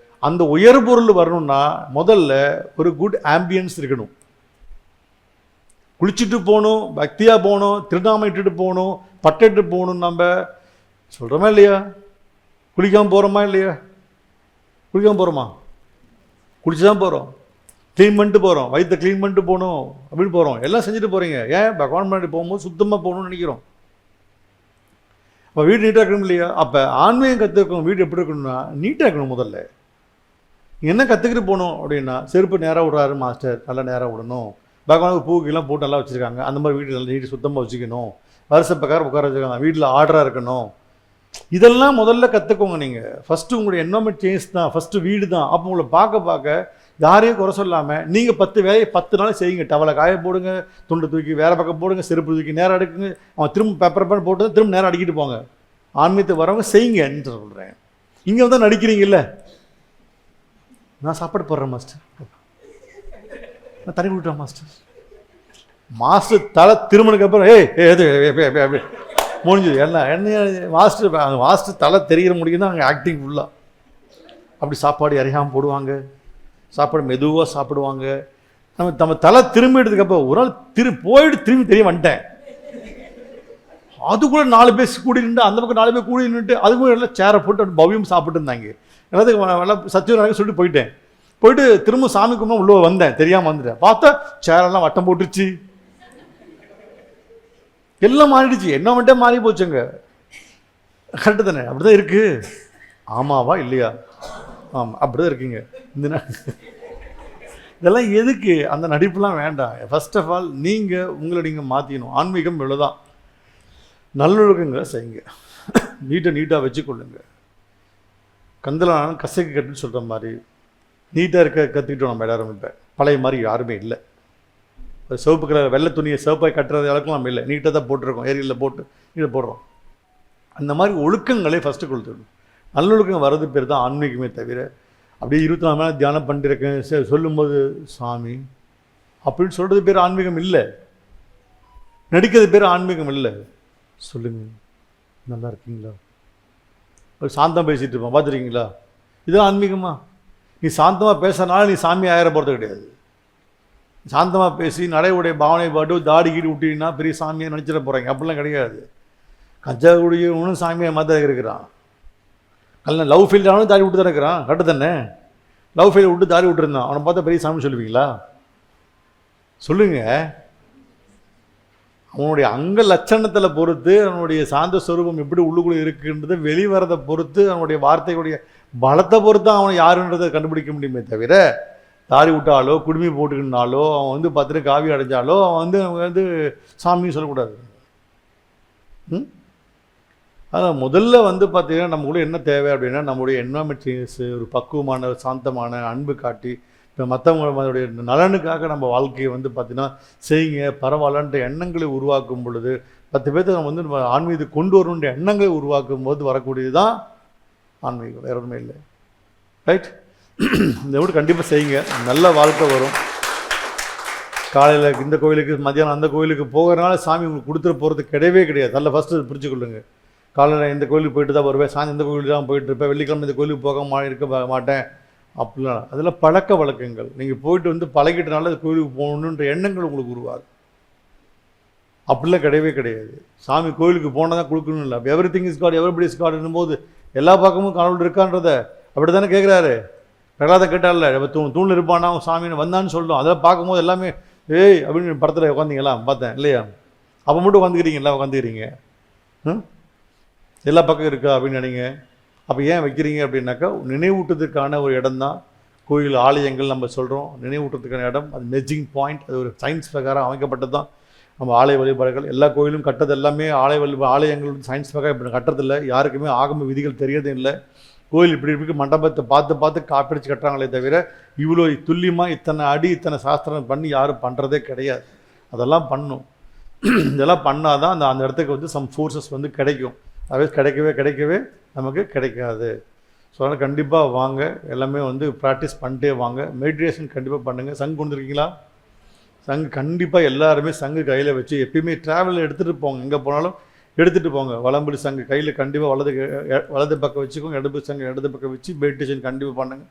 அந்த உயர் பொருள் வரணும்னா முதல்ல ஒரு குட் ஆம்பியன்ஸ் இருக்கணும். குளிச்சுட்டு போகணும், பக்தியாக போகணும், திருநாமம் இட்டுட்டு போகணும், பட்டிட்டு போகணும். நம்ம சொல்கிறோமா இல்லையா? குளிக்காமல் போகிறோமா இல்லையா? குளிக்காமல் போகிறோமா? குளிச்சு தான் போகிறோம். க்ளீன் பண்ணிட்டு போகிறோம், வயிற்றை க்ளீன் பண்ணிட்டு போகணும் அப்படின்னு போகிறோம். எல்லாம் செஞ்சுட்டு போகிறீங்க. ஏன்? பகவான் பண்ணி போகும்போது சுத்தமாக போகணும்னு நினைக்கிறோம். அப்போ வீடு நீட்டாக இருக்கணும் இல்லையா? அப்போ ஆன்மீகம் கற்றுக்கணும். வீடு எப்படி இருக்கணும்னா நீட்டாக இருக்கணும். முதல்ல என்ன கற்றுக்கிட்டு போகணும் அப்படின்னா, செருப்பு நேராக விடுறாரு மாஸ்டர், நல்லா நேராக விடணும். பகவானுக்கு பூக்கெல்லாம் போட்டு நல்லா வச்சுருக்காங்க, அந்த மாதிரி வீட்டில் நல்லா நீட்டு சுத்தமாக வச்சுக்கணும். வருஷ பிரகாரம் உட்கார வச்சுருக்காங்க, வீட்டில் ஆர்டராக இருக்கணும். இதெல்லாம் முதல்ல கற்றுக்கோங்க. நீங்கள் ஃபஸ்ட்டு உங்களுடைய என்வரன்மெண்ட் சேஞ்ச் தான், ஃபஸ்ட்டு வீடு தான். அப்போ உங்களை பார்க்க யாரையும் குறை சொல்லாமல் நீங்கள் 10 வேலையை 10 நாள் செய்யுங்க. டவலை காய போடுங்க, துண்டை தூக்கி வேறு பக்கம் போடுங்க, செருப்பு தூக்கி நேரம் அடுக்குங்க. அவன் திரும்ப பேப்பர் போட்டு திரும்ப நேரம் அடிக்கிட்டு போங்க. ஆன்மீகத்துக்கு வரவங்க செய்யுங்கன்னு சொல்கிறேன். இங்கே வந்து நடிக்கிறீங்கல்ல, நான் சாப்பாடு போடுறேன் மாஸ்டர், நான் தண்ணி கொடுக்குறேன் மாஸ்டர். மாஸ்டர் தலை திருமணுக்கு அப்புறம் எது முடிஞ்சது எல்லாம் என்ன மாஸ்டர் தலை தெரிகிற முடியும் தான் அங்கே ஆக்டிங் ஃபுல்லாக. அப்படி சாப்பாடு அறியாமல் போடுவாங்க, சாப்பாடு மெதுவாக சாப்பிடுவாங்க. நம்ம தலை திரும்பிடுறதுக்கப்புறம் ஒரு நாள் போயிட்டு திரும்பி தெரிய வந்துட்டேன். அதுக்குள்ளே 4 பேர் கூடி நின்று, அந்த பக்கம் 4 பேர் கூடி நின்றுட்டு அதுக்கும் எல்லாம் சேரை போட்டு பவ்யம் சாப்பிட்டு இருந்தாங்க. எல்லாத்துக்கும் நல்லா சத்தியம் சொல்லிட்டு போயிட்டு திரும்ப சாமி கும்பிட்டு உள்ள வந்தேன், தெரியாமல் வந்துட்டேன். பார்த்தா சேரெல்லாம் வட்டம் போட்டுருச்சு, எல்லாம் மாறிடுச்சு. என்ன மட்டும் மாறி போச்சுங்க. கரெக்டு தானே? அப்படிதான் இருக்கு. ஆமாவா இல்லையா? ஆமாம், அப்படிதான் இருக்கீங்க. இதெல்லாம் எதுக்கு? அந்த நடிப்புலாம் வேண்டாம். ஃபர்ஸ்ட் ஆஃப் ஆல் உங்களை நீங்கள் மாற்றிக்கணும். ஆன்மீகம் இவ்வளோதான். நல்லொழுக்கங்களை செய்யுங்க, நீட்டாக வச்சுக்கொள்ளுங்க. கந்தலான கசைக்கு கட்டுன்னு சொல்கிற மாதிரி நீட்டாக இருக்க கற்றுக்கிட்டோம் நம்ம எல்லாரும். இப்போ பழைய மாதிரி யாருமே இல்லை. சிவப்பு கலர் வெள்ளை துணியை சிவப்பாய் கட்டுறது அளவுக்கு நம்ம இல்லை, நீட்டாக தான் போட்டிருக்கோம். ஏரியில் போட்டு நீட்டாக போடுறோம். அந்த மாதிரி ஒழுக்கங்களே ஃபஸ்ட்டு கொடுத்துடணும். நல்லொழுக்கம் வர்றது பேர் தான் ஆன்மீகமே தவிர அப்படியே 24 மணி நேரம் தியானம் பண்ணிருக்கேன் சொல்லும்போது சாமி அப்படின்னு சொல்கிறது பேர் ஆன்மீகம் இல்லை. நடிக்கிறது பேர் ஆன்மீகம் இல்லை. சொல்லுங்கள், நல்லா இருக்கீங்களா? ஒரு சாந்தம் பேசிகிட்டு இருப்போம், பார்த்துருக்கீங்களா? இதுதான் ஆன்மீகமா? நீ சாந்தமாக பேசுறதுனால நீ சாமி ஆயிர போகிறது கிடையாது. சாந்தமாக பேசி நடைவுடைய பாவனை பாட்டு தாடி கீடி விட்டீங்கன்னா பெரிய சாமியை நினச்சிட போகிறீங்க. அப்படிலாம் கிடையாது. கஞ்சா குடியவனும் சாமியை மாதிரி இருக்கிறான். கல்யாணம் லவ் ஃபெயில் ஆனாலும் தாடி விட்டு தான் இருக்கிறான். கரெக்டு தானே? லவ் ஃபெயில் விட்டு தாடி விட்டுருந்தான், அவனை பார்த்தா பெரிய சாமி சொல்லுவீங்களா? சொல்லுங்கள். அவனுடைய அங்க லட்சணத்தில் பொறுத்து, அவனுடைய சாந்த ஸ்வரூபம் எப்படி உள்ளுக்குள்ளே இருக்குன்றதை வெளிவரதை பொறுத்து, அவனுடைய வார்த்தைகளுடைய பலத்தை பொறுத்து அவனை யாருன்றதை கண்டுபிடிக்க முடியுமே தவிர, தாடி விட்டாலோ குடுமி போட்டுக்கினாலோ அவன் வந்து 10 காவி அடைஞ்சாலோ அவன் வந்து சாமின்னு சொல்லக்கூடாது. ஆனால் முதல்ல வந்து பார்த்திங்கன்னா நம்மளுக்கு என்ன தேவை அப்படின்னா நம்மளுடைய என்வாமெண்ட் சேஞ்சஸ், ஒரு பக்குவமான சாந்தமான அன்பு காட்டி இப்போ மற்றவங்களுடைய நலனுக்காக நம்ம வாழ்க்கையை வந்து பார்த்திங்கன்னா செய்யுங்க பரவாயில்லன்ற எண்ணங்களை உருவாக்கும் பொழுது 10 பேர்த்த நம்ம வந்து நம்ம ஆன்மீகத்தை கொண்டு வரணுன்ற எண்ணங்களை உருவாக்கும் போது வரக்கூடியது தான் ஆன்மீகம், வேற ஒன்றுமே இல்லை. ரைட்? இந்த விட கண்டிப்பாக செய்யுங்க, நல்ல வாழ்க்கை வரும். காலையில் இந்த கோயிலுக்கு மத்தியானம் அந்த கோயிலுக்கு போகிறனால சாமி உங்களுக்கு கொடுத்துட்டு போகிறது கிடையவே கிடையாது. அதில் ஃபஸ்ட்டு புரிஞ்சுக்கொள்ளுங்க. காலையில் இந்த கோயிலுக்கு போயிட்டு தான் வருவேன், சாயந்தரம் இந்த கோயிலுக்கு தான் போயிட்டு இருப்பேன், வெள்ளிக்கிழமை இந்த கோயிலுக்கு போக இருக்க மாட்டேன் அப்படிலாம். அதெல்லாம் பழக்க வழக்கங்கள். நீங்கள் போயிட்டு வந்து பழகிட்டனால அந்த கோயிலுக்கு போகணுன்ற எண்ணங்கள் உங்களுக்கு உருவாகும். அப்படிலாம் கிடையவே கிடையாது. சாமி கோயிலுக்கு போனால் தான் கொடுக்கணும் இல்லை. Everything is God, everybody is காட்னும் போது எல்லா பக்கமும் கடவுள் இருக்கான்றதை அப்படி தானே கேட்குறாரு. பிரகலாத கேட்டால தூணில் இருப்பானா அவன் சாமின்னு வந்தான்னு சொல்லும். அதெல்லாம் பார்க்கும்போது எல்லாமே ஏய் அப்படின்னு படத்தில் உட்காந்திங்களா பார்த்தேன் இல்லையா? அப்போ மட்டும் உட்காந்துக்கிறீங்களா? உட்காந்துக்கிறீங்க எல்லா பக்கம் இருக்கா அப்படின்னு நினைங்க. அப்போ ஏன் வைக்கிறீங்க அப்படின்னாக்கா நினைவூட்டத்துக்கான ஒரு இடம் தான் கோயில் ஆலயங்கள். நம்ம சொல்கிறோம் நினைவூட்டத்துக்கான இடம், அது மெர்ஜிங் பாயிண்ட். அது ஒரு சயின்ஸ் பிரகாரம் அமைக்கப்பட்டது தான் நம்ம ஆலய வழிபாடுகள். எல்லா கோயிலும் கட்டது எல்லாமே ஆலயங்கள் சயின்ஸ் பிரகாரம் இப்படி கட்டுறதில்லை. யாருக்குமே ஆகம விதிகள் தெரியறதும் இல்லை. கோயில் இப்படி இப்படி மண்டபத்தை பார்த்து காப்பிடிச்சு கட்டுறாங்களே தவிர இவ்வளோ துல்லியமாக இத்தனை அடி இத்தனை சாஸ்திரம் பண்ணி யாரும் பண்ணுறதே கிடையாது. அதெல்லாம் பண்ணும். இதெல்லாம் பண்ணால் தான் அந்த இடத்துக்கு வந்து சம் ஃபோர்ஸஸ் வந்து கிடைக்கும். அதே கிடைக்கவே நமக்கு கிடைக்காது. ஸோ அதனால் கண்டிப்பாக வாங்க, எல்லாமே வந்து ப்ராக்டிஸ் பண்ணிட்டே வாங்க. மெடிடேஷன் கண்டிப்பாக பண்ணுங்கள். சங்கு கொண்டு வந்துருக்கீங்களா? சங்கு கண்டிப்பாக எல்லாருமே சங்கு கையில் வச்சு எப்பயுமே ட்ராவலில் எடுத்துகிட்டு போங்க. எங்கே போனாலும் எடுத்துகிட்டு போங்க. வலம்புரி சங்கு கையில் கண்டிப்பாக வலது பக்கம் வச்சுக்கோங்க, இடது பக்கம் வச்சு மெடிடேஷன் கண்டிப்பாக பண்ணுங்கள்.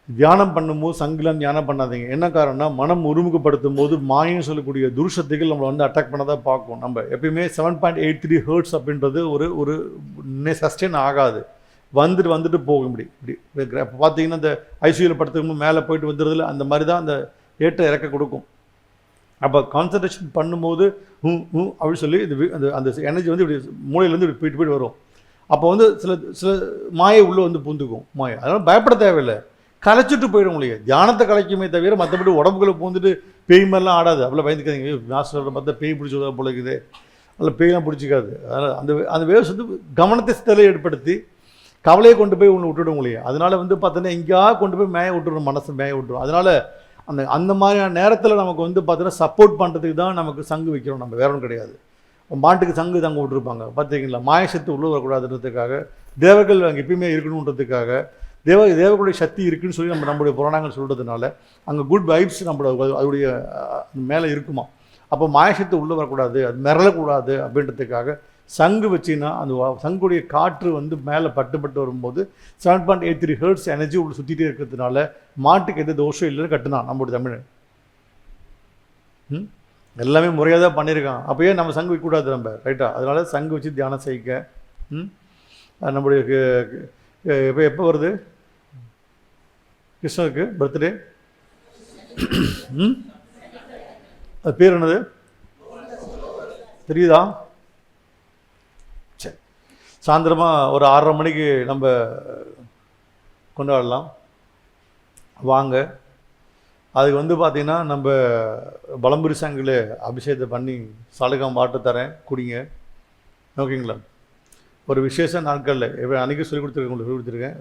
தியானம் பண்ணும்போது சங்குலாம் தியானம் பண்ணாதீங்க. என்ன காரணம்னா மனம் ஒருமுகப்படுத்தும் போது மாயின்னு சொல்லக்கூடிய துருஷத்துகள் நம்மளை வந்து அட்டாக் பண்ண தான் பார்க்கும். நம்ம எப்பயுமே 7.83 ஹெர்ட்ஸ் அப்படின்றது ஒரு சஸ்டெயின் ஆகாது. வந்துட்டு போகும். இப்படி இப்போ பார்த்தீங்கன்னா இந்த ஐசியூவில் படுத்துக்கும் மேலே போயிட்டு வந்துடுறதுல அந்த மாதிரி தான் அந்த ஏற்ற இறக்க கொடுக்கும். அப்போ கான்சன்ட்ரேஷன் பண்ணும்போது அப்படின்னு சொல்லி அந்த எனர்ஜி வந்து இப்படி மூளையிலேருந்து இப்படி போயிட்டு வரும். அப்போ வந்து சில மாயை உள்ளே வந்து பூந்துக்கும் மாயை. அதனால் பயப்பட தேவையில்லை, கலைச்சிட்டு போயிடும். உங்களுக்கு தியானத்தை கலைக்குமே தவிர மற்றபடி உடம்புக்குள்ளே பூந்துட்டு பேய் மாதிரிலாம் ஆடாது. அப்படிலாம் பயந்துக்காதீங்க. மாஸ்டர் பார்த்தா பேய் பிடிச்சதா போல இருக்குது, அதில் பேயெலாம் பிடிச்சிக்காது. அதனால் அந்த வேவ்ஸ் வந்து கவனத்தை சித்தலை ஏற்படுத்தி கவலையை கொண்டு போய் ஒன்று விட்டுவிடும் உங்களுக்கு. அதனால் வந்து பார்த்தோன்னா எங்கேயா கொண்டு போய் மேய விட்டுரும், மனசு மேய விட்டுரும். அதனால் அந்த மாதிரியான நேரத்தில் நமக்கு வந்து பார்த்தீங்கன்னா சப்போர்ட் பண்ணுறதுக்கு தான் நமக்கு சங்கு வைக்கிறோம். நம்ம வேற ஒன்றும் கிடையாது. மாட்டுக்கு சங்கு தங்க விட்டுருப்பாங்க பார்த்தீங்களா, மாயசத்து உள்ளே வரக்கூடாதுன்றதுக்காக, தேவர்கள் அங்கே எப்பயுமே இருக்கணுன்றதுக்காக, தேவர்களுடைய சக்தி இருக்குதுன்னு சொல்லி நம்மளுடைய புராணங்கள் சொல்கிறதுனால அங்கே குட் வைப்ஸ் நம்மளோட அதோடைய மேலே இருக்குமா. அப்போ மாயசத்து உள்ளே வரக்கூடாது, அது மிரளக்கூடாது அப்படின்றதுக்காக சங்கு வச்சின்னா அந்த சங்குடைய காற்று வந்து மேலே பட்டு வரும்போது 7.83 ஹெர்ட்ஸ் எனர்ஜி உள்ள சுற்றிட்டே இருக்கிறதுனால மாட்டுக்கு எந்த தோஷம் இல்லைன்னு கட்டுனான் நம்மளுடைய தமிழ். எல்லாமே முறையாக தான் பண்ணியிருக்கான். அப்போயே நம்ம சங்கு வைக்கக்கூடாது நம்ம, ரைட்டா? அதனால சங்கு வச்சு தியானம் செய்ய. நம்முடைய எப்போ வருது கிருஷ்ணருக்கு பர்த்டே? அது பேர் என்னது தெரியுதா? சரி, சாயந்தரமாக ஒரு 6:30 மணிக்கு நம்ம கொண்டாடலாம் வாங்க. அதுக்கு வந்து பார்த்திங்கன்னா நம்ம வலம்புரி சங்கில் அபிஷேகத்தை பண்ணி சாலுகாம் வாட்டு தரேன், குடிங்க. ஓகேங்களா? ஒரு விசேஷ நாட்களில் அன்றைக்கி சொல்லிக் கொடுத்துருக்கேன், உங்களுக்கு சொல்லிக் கொடுத்துருக்கேன்.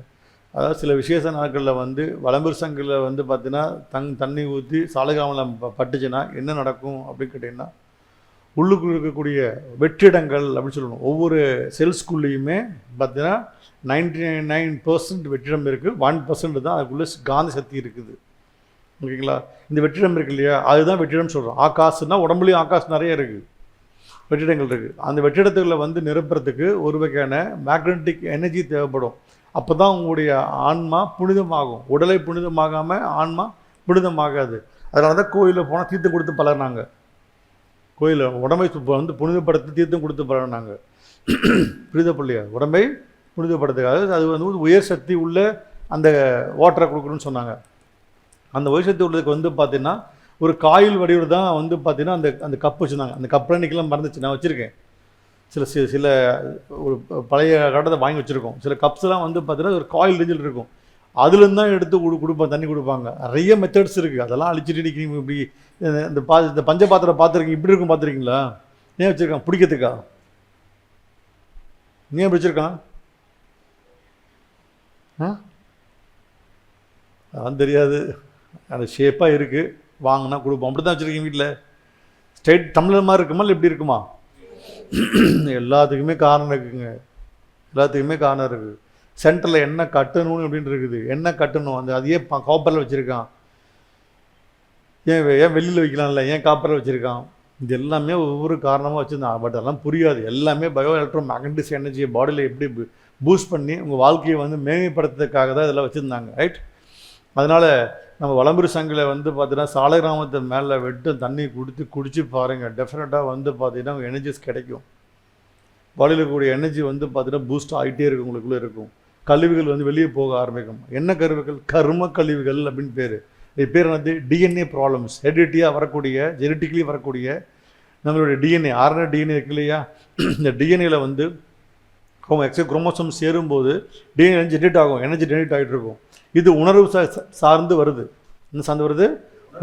அதாவது சில விசேஷ நாட்களில் வந்து வலம்புரி சங்கில் வந்து பார்த்திங்கன்னா தண்ணி ஊற்றி சாலுகாமில் பட்டுச்சுன்னா என்ன நடக்கும் அப்படின்னு கேட்டிங்கன்னா, உள்ளுக்குள் இருக்கக்கூடிய வெற்றிடங்கள் அப்படின்னு சொல்லணும். ஒவ்வொரு செல்ஸ்குள்ளேயுமே பார்த்தீங்கன்னா 99% வெற்றிடம் இருக்குது, 1% தான் அதுக்குள்ளே காந்த சக்தி இருக்குது. ஓகேங்களா? இந்த வெற்றிடம் இருக்கு இல்லையா, அதுதான் வெற்றிடம் சொல்கிறோம். ஆகாசுனா உடம்புலையும் ஆகாசு நிறைய இருக்குது, வெற்றிடங்கள் இருக்குது. அந்த வெற்றிடத்துகளில் வந்து நிரப்புறதுக்கு ஒரு வகையான மேக்னெட்டிக் எனர்ஜி தேவைப்படும். அப்போ தான் உங்களுடைய ஆன்மா புனிதமாகும். உடலை புனிதமாகாமல் ஆன்மா புனிதமாகாது. அதனால தான் கோயிலில் போனால் தீர்த்தம் கொடுத்து பலர்னாங்க. கோயிலில் உடம்பை வந்து புனிதப்படுத்தி தீர்த்தம் கொடுத்து பலர்னாங்க. புனித பிள்ளையா உடம்பை புனிதப்படுத்துக்காக அது வந்து உயர் சக்தி உள்ள அந்த வாட்டரை கொடுக்கணும்னு சொன்னாங்க. அந்த உயர் சக்தி உள்ளதுக்கு வந்து பார்த்திங்கன்னா ஒரு காயில் வடிவில் தான் வந்து பார்த்திங்கன்னா அந்த கப் வச்சுருந்தாங்க. அந்த கப்பில் இன்றைக்கெல்லாம் மறந்துச்சு, நான் வச்சுருக்கேன். சில ஒரு பழைய கடத்தை வாங்கி வச்சுருக்கோம். சில கப்ஸ்லாம் வந்து பார்த்திங்கன்னா ஒரு காயில் ரேஞ்சில் இருக்கும். அதுலேருந்து தான் எடுத்து கொடுப்பாங்க, தண்ணி கொடுப்பாங்க. நிறைய மெத்தட்ஸ் இருக்குது. அதெல்லாம் அழிச்சிட்டு நீங்கள் இப்படி இந்த பஞ்ச பாத்திரம் பார்த்துருக்கீங்க, இப்படி இருக்கும் பார்த்துருக்கீங்களா? ஏன் வச்சுருக்காங்க? பிடிக்கிறதுக்கா? நீ ஏன் பிடிச்சிருக்கான்? அதான் தெரியாது, அந்த ஷேப்பாக இருக்குது, வாங்கினா கொடுப்போம், அப்படி தான் வச்சுருக்கீங்க வீட்டில். ஸ்ட்ரைட் டம்ளர் மாதிரி இருக்குமா இல்லை எப்படி இருக்குமா? எல்லாத்துக்குமே காரணம் இருக்குங்க, எல்லாத்துக்குமே காரணம் இருக்குது. சென்டரில் என்ன கட்டணும்னு அப்படின்னு இருக்குது, என்ன கட்டணும், அந்த அதையே காப்பரில் வச்சுருக்கான், ஏன் வெளியில் வைக்கலாம்ல, ஏன் காப்பரில் வச்சுருக்கான், இது எல்லாமே ஒவ்வொரு காரணமாக வச்சுருந்தான். பட் அதெல்லாம் புரியாது. எல்லாமே பயோ எலக்ட்ரோ மேக்னட்டிக் எனர்ஜியை பாடியில் எப்படி பூஸ்ட் பண்ணி உங்கள் வாழ்க்கையை வந்து மேம்படுத்துறதுக்காக தான் இதெல்லாம் வச்சுருந்தாங்க, ரைட்? அதனால் நம்ம வலம்புரி சங்கில் வந்து பார்த்தீங்கன்னா சாலை கிராமத்தை மேலே வெட்டு தண்ணி குடிச்சு பாருங்கள், டெஃபினட்டாக வந்து பார்த்தீங்கன்னா உங்கள் எனர்ஜிஸ் கிடைக்கும். பாடியில் இருக்கக்கூடிய எனர்ஜி வந்து பார்த்தீங்கன்னா பூஸ்ட் ஆகிட்டே இருக்கும், உங்களுக்குள்ளே இருக்கும். கழிவுகள் வந்து வெளியே போக ஆரம்பிக்கும். என்ன கருவுகள்? கர்ம கழிவுகள் அப்படின்னு பேர். இது பேர் வந்து டிஎன்ஏ ப்ராப்ளம்ஸ், ஹெரிடிட்டியாக வரக்கூடிய, ஜெனட்டிக்கலி வரக்கூடிய நம்மளுடைய டிஎன்ஏ, ஆர்என்ஏ டிஎன்ஏ இருக்கு இல்லையா, இந்த டிஎன்ஏல வந்து குரோமோசோம் சேரும்போது டிஎன்ஏ ஜெனரேட் ஆகும், எனர்ஜி ஜெனரேட் ஆகிட்டு இருக்கும். இது உணர்வு சார்ந்து வருது. என்ன சார்ந்து வருது?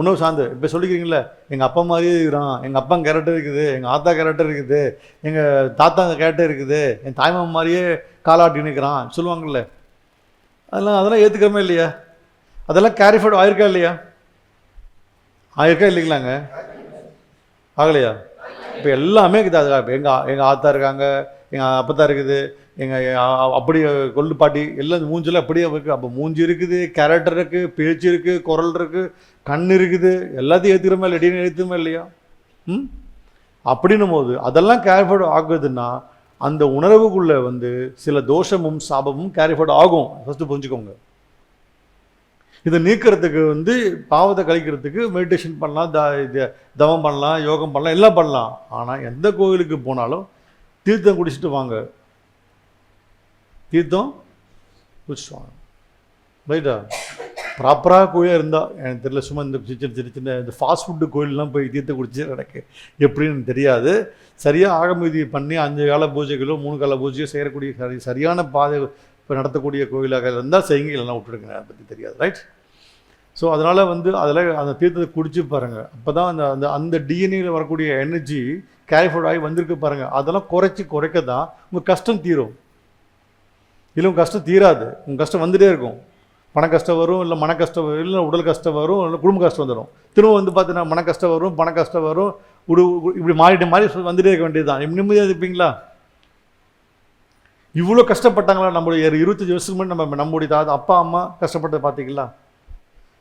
உணவு சார்ந்து. இப்போ சொல்லிக்கிறீங்களே, எங்கள் அப்பா மாதிரியே இருக்கிறான், எங்கள் அப்பா கேரக்டர் இருக்குது, எங்கள் ஆத்தா கேரக்டர் இருக்குது, எங்கள் தாத்தா கேரக்டர் இருக்குது, என் தாய்மாமா மாதிரியே காலாட்டி நிற்கிறான் சொல்லுவாங்கள்ல, அதெல்லாம் ஏற்றுக்கிறமே இல்லையா? அதெல்லாம் கேரிஃபைட் ஆயிருக்கா இல்லையா? ஆயிருக்கா இல்லைங்களாங்க? ஆகலையா? இப்போ எல்லாமே இருக்குது. அது எங்கள் ஆத்தா இருக்காங்க, எங்கள் அப்பத்தா இருக்குது, எங்கள் அப்படி கொள்ளு பாட்டி எல்லாம் மூஞ்சில் அப்படியே இருக்குது. அப்போ மூஞ்சி இருக்குது, கேரக்டர் இருக்குது, பேச்சு இருக்குது, குரல் இருக்குது, கண் இருக்குது, எல்லாத்தையும் ஏற்றுக்கிறோமா இல்லை? டிஎன்ஏ ஏற்றுமே இல்லையா? அப்படின்னும் போது அதெல்லாம் கேரிஃபைட் ஆகுதுன்னா அந்த உணர்வுக்குள்ளே வந்து சில தோஷமும் சாபமும் கேரிஃபைட் ஆகும். ஃபஸ்ட்டு புரிஞ்சுக்கோங்க. இதை நீக்கிறதுக்கு வந்து பாவத்தை கழிக்கிறதுக்கு மெடிடேஷன் பண்ணலாம், தவம் பண்ணலாம், யோகம் பண்ணலாம், எல்லாம் பண்ணலாம். ஆனால் எந்த கோயிலுக்கு போனாலும் தீர்த்தம் குடிச்சிட்டு வாங்க, தீர்த்தம் குடிச்சிட்டு வாங்க, ரைட்டா? ப்ராப்பராக கோயிலாக இருந்தால் எனக்கு தெரியல. சும்மா இந்த சின்ன சின்ன இந்த ஃபாஸ்ட் ஃபுட்டு கோயிலெலாம் போய் தீர்த்தம் குடிச்சு எனக்கு எப்படின்னு தெரியாது. சரியாக ஆகமதி பண்ணி 5 கால பூஜைகளோ 3 கால பூஜையோ செய்யக்கூடிய சரியான பாதை இப்போ நடத்தக்கூடிய கோயிலாக இருந்தால் செய்யுங்க, இல்லைன்னா விட்டுடுங்க, அதை பற்றி தெரியாது, ரைட்? ஸோ அதனால் வந்து அதில் அந்த தீர்த்தத்தை குடிச்சு பாருங்கள். அப்போ தான் அந்த அந்த அந்த டிஎன்ஏயில் வரக்கூடிய எனர்ஜி கேரிஃபைட் ஆகி வந்திருக்கு பாருங்கள். அதெல்லாம் குறைக்க தான் உங்கள் கஷ்டம் தீரும். இல்லை உங்கள் கஷ்டம் தீராது, உங்கள் கஷ்டம் வந்துகிட்டே இருக்கும். பண கஷ்டம் வரும், இல்லை மன கஷ்டம் வரும், இல்லை உடல் கஷ்டம் வரும், இல்லை குடும்ப கஷ்டம் வந்துடும். திரும்ப வந்து பார்த்தீங்கன்னா மன கஷ்டம் வரும், பண கஷ்டம் வரும், இப்படி மாறி வந்துட்டே இருக்க வேண்டியது தான். நிம்மதியாக இருப்பீங்களா? இவ்வளோ கஷ்டப்பட்டாங்களா? நம்மளுடைய 25 வருஷத்துக்கு முன்னாடி நம்முடைய அப்பா அம்மா கஷ்டப்பட்டதை பார்த்தீங்களா?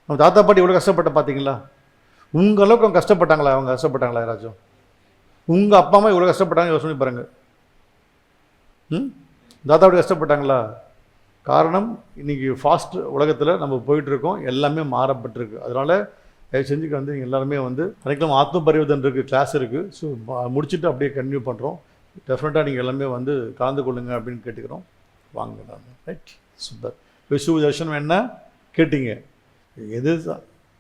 நம்ம தாத்தா பாட்டி இவ்வளோ கஷ்டப்பட்ட பார்த்தீங்களா? உங்கள் அளவுக்கு அவங்க கஷ்டப்பட்டாங்களா? அவங்க கஷ்டப்பட்டாங்களா யாராச்சும்? உங்கள் அப்பா அம்மா இவ்வளோ கஷ்டப்பட்டாங்க யோசனை பாருங்க. தாத்தா பாட்டி கஷ்டப்பட்டாங்களா? காரணம் இன்றைக்கி ஃபாஸ்ட் உலகத்தில் நம்ம போயிட்டுருக்கோம், எல்லாமே மாறப்பட்டிருக்கு. அதனால் தயவு செஞ்சு வந்து நீங்கள் எல்லாருமே வந்து அன்றைக்கெல்லாம் ஆத்ம பரிவர்த்தன் இருக்குது, கிளாஸ் இருக்குது. ஸோ முடிச்சுட்டு அப்படியே கன்டினியூ பண்ணுறோம். டெஃபினட்டாக நீங்கள் எல்லாமே வந்து கலந்து கொள்ளுங்க அப்படின்னு கேட்டுக்கிறோம். வாங்க நான், ரைட்? சூப்பர். விஷ்ணு தர்ஷனம் என்ன கேட்டீங்க? எது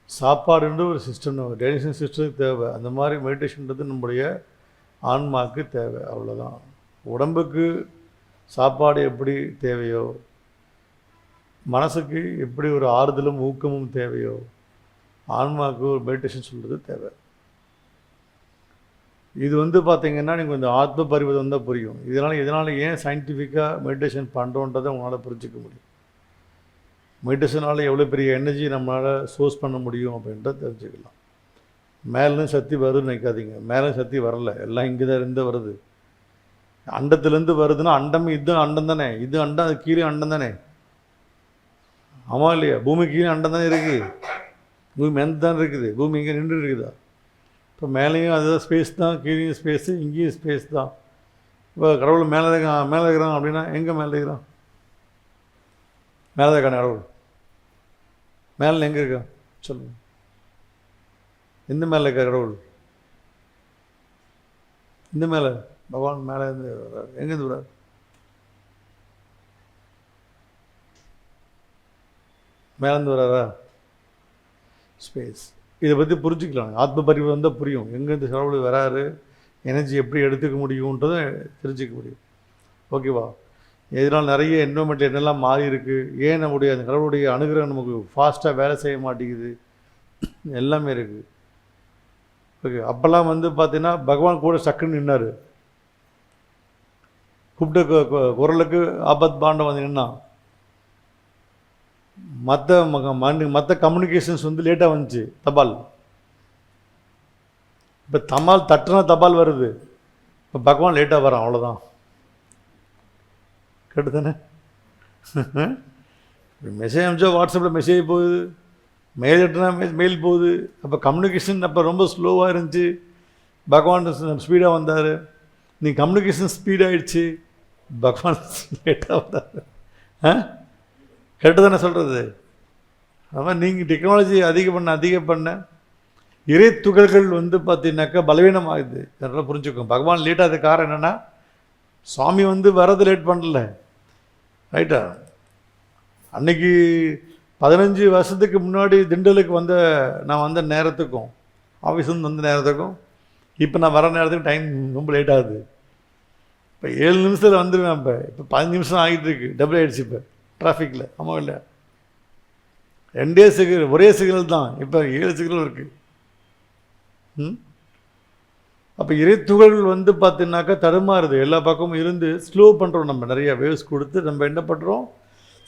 சாப்பாடுன்ற ஒரு சிஸ்டம், டைஜஷன் சிஸ்டத்துக்கு தேவை. அந்த மாதிரி மெடிடேஷன்றது நம்முடைய ஆன்மாவுக்கு தேவை, அவ்வளோதான். உடம்புக்கு சாப்பாடு எப்படி தேவையோ, மனசுக்கு எப்படி ஒரு ஆறுதலும் ஊக்கமும் தேவையோ, ஆன்மாவுக்கு ஒரு மெடிடேஷன் சொல்கிறது தேவை. இது வந்து பார்த்திங்கன்னா நீங்கள் இந்த ஆத்ம பரிவர்த்தம் தான் புரியும். இதனால் ஏன் சயின்டிஃபிக்காக மெடிடேஷன் பண்ணுறோன்றதை உங்களால் புரிஞ்சிக்க முடியும். மெடிடேஷனால் எவ்வளோ பெரிய எனர்ஜி நம்மளால் சோர்ஸ் பண்ண முடியும் அப்படின்றத தெரிஞ்சுக்கலாம். மேலேருந்து சக்தி வருதுன்னு நினைக்காதீங்க, மேலே சக்தி வரல, எல்லாம் இங்கே தான் இருந்து வருது. அண்டத்துலேருந்து வருதுன்னா அண்டம், இது அண்டம் தானே, இது அண்டம், அது கீழே அண்டம் தானே, ஆமாம் இல்லையா? பூமி கீழே அண்டம் தானே இருக்குது, பூமி மேலே தான் இருக்குது, பூமி இங்கே நின்று இருக்குதா? இப்போ மேலேயும் அதுதான் ஸ்பேஸ் தான், கீழேயும் ஸ்பேஸு, இங்கேயும் ஸ்பேஸ் தான். இப்போ கடவுள் மேலே இருக்கிறான் அப்படின்னா எங்கே மேலே இருக்கிறான்? மேலே தான் இருக்கான கடவுள். மேலே எங்கே இருக்கா சொல்லுங்க? எந்த மேலே இருக்க கடவுள்? இந்த மேலே பகவான் மேலே இருந்து வர்றாரு. எங்கேருந்து வர்றாரு? மேலேருந்து வர்றாரா? ஸ்பேஸ். இதை பற்றி புரிஞ்சுக்கலாம். ஆத்ம பரிவு வந்தால் புரியும் எங்கேருந்து கடவுள் வராரு, எனர்ஜி எப்படி எடுத்துக்க முடியுன்றதை தெரிஞ்சுக்க முடியும். ஓகேவா? இதனால் நிறைய என்வரன்மெண்ட்டில் என்னெல்லாம் மாறி இருக்குது, ஏன் நம்முடைய அந்த கடவுளுடைய அனுகிரகம் நமக்கு ஃபாஸ்ட்டாக வேலை செய்ய மாட்டேங்குது, எல்லாமே இருக்குது. ஓகே. அப்போல்லாம் வந்து பார்த்தீங்கன்னா பகவான் கூட சக்குன்னு நின்னார். கூப்பிட்ட குரலுக்கு ஆபத் பாண்டம் வந்து நின்னா. மற்ற கம்யூனிகேஷன்ஸ் வந்து லேட்டாக வந்துச்சு, தபால். இப்போ தட்டுனா தபால் வருது, இப்போ பகவான் லேட்டாக வரான், அவ்வளோதான். கேட்டு தானே? மெசேஜ் அனுப்பிச்சா வாட்ஸ்அப்பில் மெசேஜ் போகுது, மெயில் எட்டுனா மெயில் போகுது. அப்போ கம்யூனிகேஷன் அப்போ ரொம்ப ஸ்லோவாக இருந்துச்சு, பகவான் ஸ்பீடாக வந்தார். நீ கம்யூனிகேஷன் ஸ்பீடாகிடுச்சு, பகவான் லேட்டாக வந்தார். கேட்டு தானே சொல்கிறது? அதான் நீங்கள் டெக்னாலஜி அதிக பண்ண இறை துகள்கள் வந்து பார்த்தீங்கன்னாக்கா பலவீனம் ஆகுது. நல்லா புரிஞ்சுக்கோங்க. பகவான் லேட்டாக காரணம் என்னென்னா, சுவாமி வந்து வரது லேட் பண்ணல, ரைட்டா? அன்னைக்கு 15 வருஷத்துக்கு முன்னாடி திண்டலுக்கு நான் வந்த நேரத்துக்கும் ஆஃபீஸ்லேருந்து வந்த நேரத்துக்கும் இப்போ நான் வர நேரத்துக்கு டைம் ரொம்ப லேட் ஆகுது. இப்போ 7 நிமிஷத்தில் வந்துடுவேன். இப்போ 15 நிமிஷம் ஆகிட்டு இருக்கு, டபுள் ஆகிடுச்சு இப்போ டிராஃபிக்கில். ஆமாம் இல்லை? 2 சிக்னல், ஒரே சிக்னல் தான், இப்போ 7 சிக்னல் இருக்குது. அப்போ இறைத்துகள்கள் வந்து பார்த்தீங்கன்னாக்கா தடுமாறுது, எல்லா பக்கமும் இருந்து ஸ்லோ பண்ணுறோம். நம்ம நிறைய வேவ்ஸ் கொடுத்து நம்ம என்ன பண்ணுறோம்,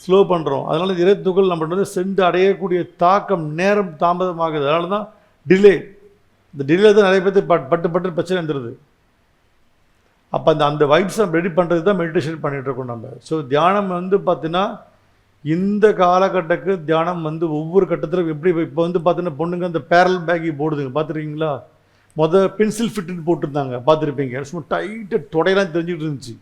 ஸ்லோ பண்ணுறோம். அதனால இறைத்துகள் நம்ம வந்து சென்று அடையக்கூடிய தாக்கம் நேரம் தாமதமாகுது. அதனால தான் டிலே. இந்த டிலே தான் நிறைய பேருக்கு பட்டு பிரச்சனை வந்துடுது. அப்போ அந்த வைப்ஸ் நம்ம ரெடி பண்ணுறது தான் மெடிடேஷன் பண்ணிகிட்டு இருக்கோம் நம்ம. ஸோ தியானம் வந்து பார்த்தீங்கன்னா இந்த காலகட்டத்துக்கு தியானம் வந்து ஒவ்வொரு கட்டத்திலும் எப்படி இப்போ வந்து பார்த்தீங்கன்னா பொண்ணுங்க அந்த பேரல் பேக்கி போடுதுங்க, பார்த்துருக்கீங்களா? பென்சில் ஃபிட்டுன்னு போட்டிருந்தாங்க, பார்த்துருப்பீங்க. சும்மா டைட்டு தொடையெல்லாம் தெரிஞ்சுக்கிட்டு இருந்துச்சு.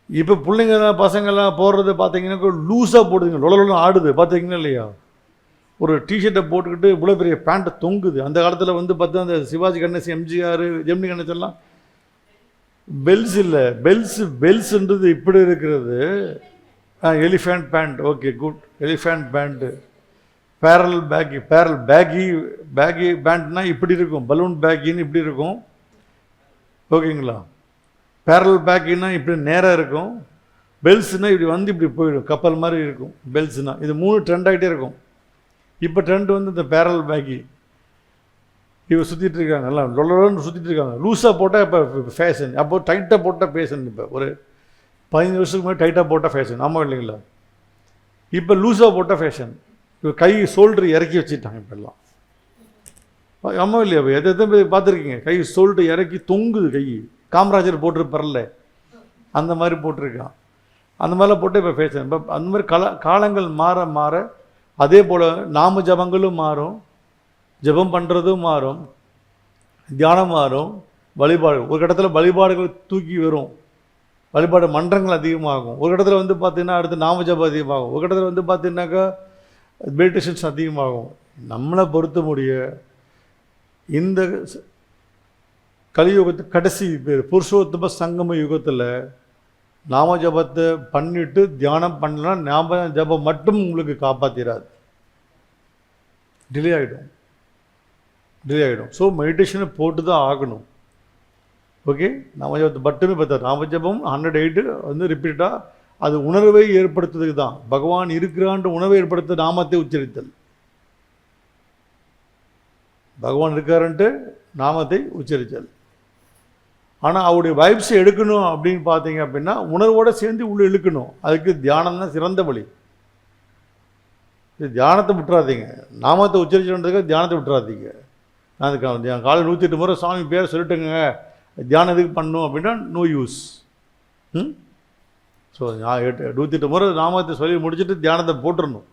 இப்போ பிள்ளைங்கள்லாம் பசங்கள்லாம் போடுறது பார்த்தீங்கன்னா லூஸாக போடுதுங்க, லொலன்னு ஆடுது, பார்த்துருக்கீங்களா இல்லையா? ஒரு டிஷர்ட்டை போட்டுக்கிட்டு இவ்வளோ பெரிய பேண்ட்டை தொங்குது. அந்த காலத்தில் வந்து பார்த்தா அந்த சிவாஜி கணேசன், எம்ஜிஆர், ஜெமினி கணேசன்லாம் பெல்ஸ் இல்லை, பெல்ஸ்ன்றது இப்படி இருக்கிறது. Elephant pant, okay good, elephant pant. Barrel baggy பேண்ட்னா இப்படி இருக்கும், பலூன் பேக்கின்னு இப்படி இருக்கும், ஓகேங்களா? பேரல் பேக்கின்னா இப்படி நேராக இருக்கும். பெல்ஸ்னால் இப்படி வந்து இப்படி போயிடும், கப்பல் மாதிரி இருக்கும் பெல்ஸ்னால். இது 3 ட்ரெண்ட் ஆகிட்டே இருக்கும். இப்போ ட்ரெண்ட் வந்து இந்த பேரல் பேக்கி இப்போ சுற்றிட்டு இருக்காங்க, எல்லாம் லொலன்னு சுற்றிட்டு இருக்காங்க. லூஸாக போட்டால் இப்போ ஃபேஷன், அப்போது டைட்டாக போட்டால் ஃபேஷன். இப்போ ஒரு 15 வருஷத்துக்கு முன்னாடி டைட்டாக போட்டால் ஃபேஷன், ஆமாம் இல்லைங்களா? இப்போ லூஸாக போட்டால் ஃபேஷன். இப்போ கை ஷோல்டர் இறக்கி வச்சுட்டாங்க இப்போல்லாம், ஆமாம் இல்லையா? இப்போ எதை பார்த்துருக்கீங்க? கை ஷோல்டர் இறக்கி தொங்குது கை. காமராஜர் போட்டிருப்பார்ல, அந்த மாதிரி போட்டிருக்கான். அந்த மாதிரிலாம் போட்டு இப்போ ஃபேஷன். இப்போ அந்த மாதிரி காலங்கள் மாற அதே போல் நாம ஜபங்களும் மாறும், ஜபம் பண்ணுறதும் மாறும், தியானம் மாறும், வழிபாடு. ஒரு கட்டத்தில் வழிபாடுகள் தூக்கி வரும், வழிபாடு மன்றங்கள் அதிகமாகும். ஒரு கட்டத்தில் வந்து பார்த்திங்கன்னா அடுத்து நாம ஜபம் அதிகமாகும். ஒரு கட்டத்தில் வந்து பார்த்திங்கனாக்கா மெடிடேஷன்ஸ் அதிகமாகும். நம்மளை பொறுத்த முடிய இந்த கலியுகத்து கடைசி பேர் புருஷோத்தம சங்கம யுகத்தில் நாம ஜபத்தை பண்ணிவிட்டு தியானம் பண்ணலாம். நாம ஜபம் மட்டும் உங்களுக்கு காப்பாற்றிடாது, டிலே ஆகிடும். ஸோ மெடிடேஷனை போட்டு தான் ஆகணும். ஓகே, நாமஜபத்தை மட்டுமே பார்த்தா நாமஜபம் 108 வந்து ரிப்பீட்டாக அது உணர்வை ஏற்படுத்துறதுக்கு தான். பகவான் இருக்கிறான்ற உணர்வை ஏற்படுத்த நாமத்தை உச்சரித்தல். பகவான் இருக்காருன்ட்டு நாமத்தை உச்சரித்தல். ஆனால் அவருடைய வைப்ஸை எடுக்கணும் அப்படின்னு பார்த்தீங்க அப்படின்னா உணர்வோடு சேர்ந்து உள்ளே இழுக்கணும். அதுக்கு தியானம் தான் சிறந்த வழி. தியானத்தை விட்டுறாதீங்க, நாமத்தை உச்சரிச்சுன்றதுக்கு தியானத்தை விட்டுறாதீங்க. நான் அதுக்கு காலையில் 108 முறை சாமி பேரை சொல்லிட்டுங்க, தியானம் எதுக்கு பண்ணணும் அப்படின்னா நோ யூஸ். ஸோ 108 முறை நாமத்தை சொல்லி முடிச்சுட்டு தியானத்தை போட்டுடணும்.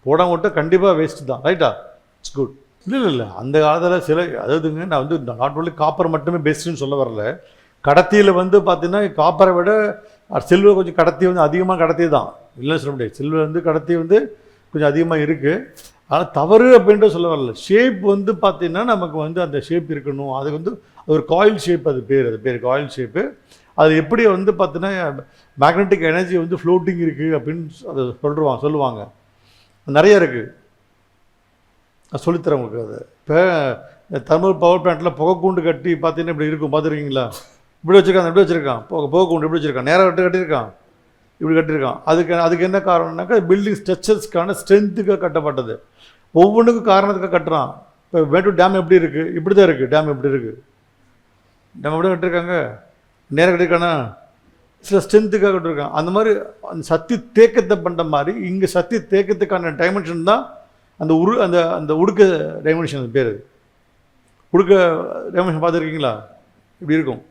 போடாம விட்டால் கண்டிப்பாக வேஸ்ட்டு தான், ரைட்டா? It's good. இல்லை அந்த காலத்தில் சில அதாவதுங்க, நான் வந்து நாட் ஒன்லி காப்பர் மட்டுமே பெஸ்ட்டுன்னு சொல்ல வரல. கடத்தியில் வந்து பார்த்தீங்கன்னா காப்பரை விட சில்வர் கொஞ்சம் கடத்தி வந்து அதிகமாக கடத்தி தான், இல்லைன்னு சொல்ல முடியாது. சில்வர் வந்து கடத்தி வந்து கொஞ்சம் அதிகமாக இருக்குது. ஆனால் தவறு அப்படின்ற சொல்ல வரல. ஷேப் வந்து பார்த்திங்கன்னா நமக்கு வந்து அந்த ஷேப் இருக்கணும். அது வந்து ஒரு காயில் ஷேப், அது பேர் காயில் ஷேப்பு. அது எப்படி வந்து பார்த்தீங்கன்னா மேக்னெட்டிக் எனர்ஜி வந்து ஃப்ளோட்டிங் இருக்குது அப்படின்னு அதை சொல்லுவாங்க. நிறைய இருக்குது, சொல்லித்தரேன் உங்களுக்கு. அது இப்போ தெர்மல் பவர் பிளான்ட்டில் புகைக்கூண்டு கட்டி பார்த்தீங்கன்னா இப்படி இருக்கும், பார்த்துருக்கீங்களா? இப்படி வச்சுருக்கான் புகைக்கூண்டு இப்படி வச்சுருக்கான், நேராக கட்டியிருக்கான், இப்படி கட்டியிருக்கான். அதுக்கு என்ன காரணம்னாக்கா பில்டிங் ஸ்ட்ரக்சர்ஸ்க்கான ஸ்ட்ரென்த்துக்காக கட்டப்பட்டது. ஒவ்வொன்றுக்கும் காரணத்துக்காக கட்டுறான். இப்போ மேட்டூர் டேம் எப்படி இருக்குது? இப்படி தான் இருக்குது. டேம் எப்படி இருக்குது? டேம் எப்படி கட்டியிருக்காங்க? நேரம் கிடைக்கானா சில ஸ்ட்ரென்த்துக்காக இருக்காங்க. அந்த மாதிரி அந்த சக்தி தேக்கத்தை பண்ணுற மாதிரி இங்கே சக்தி தேக்கத்துக்கான டைமென்ஷன் தான் அந்த அந்த அந்த உடுக்க டைமென்ஷன். அது பேர் உடுக்க டைமென்ஷன் பார்த்துருக்கீங்களா? இப்படி இருக்கும்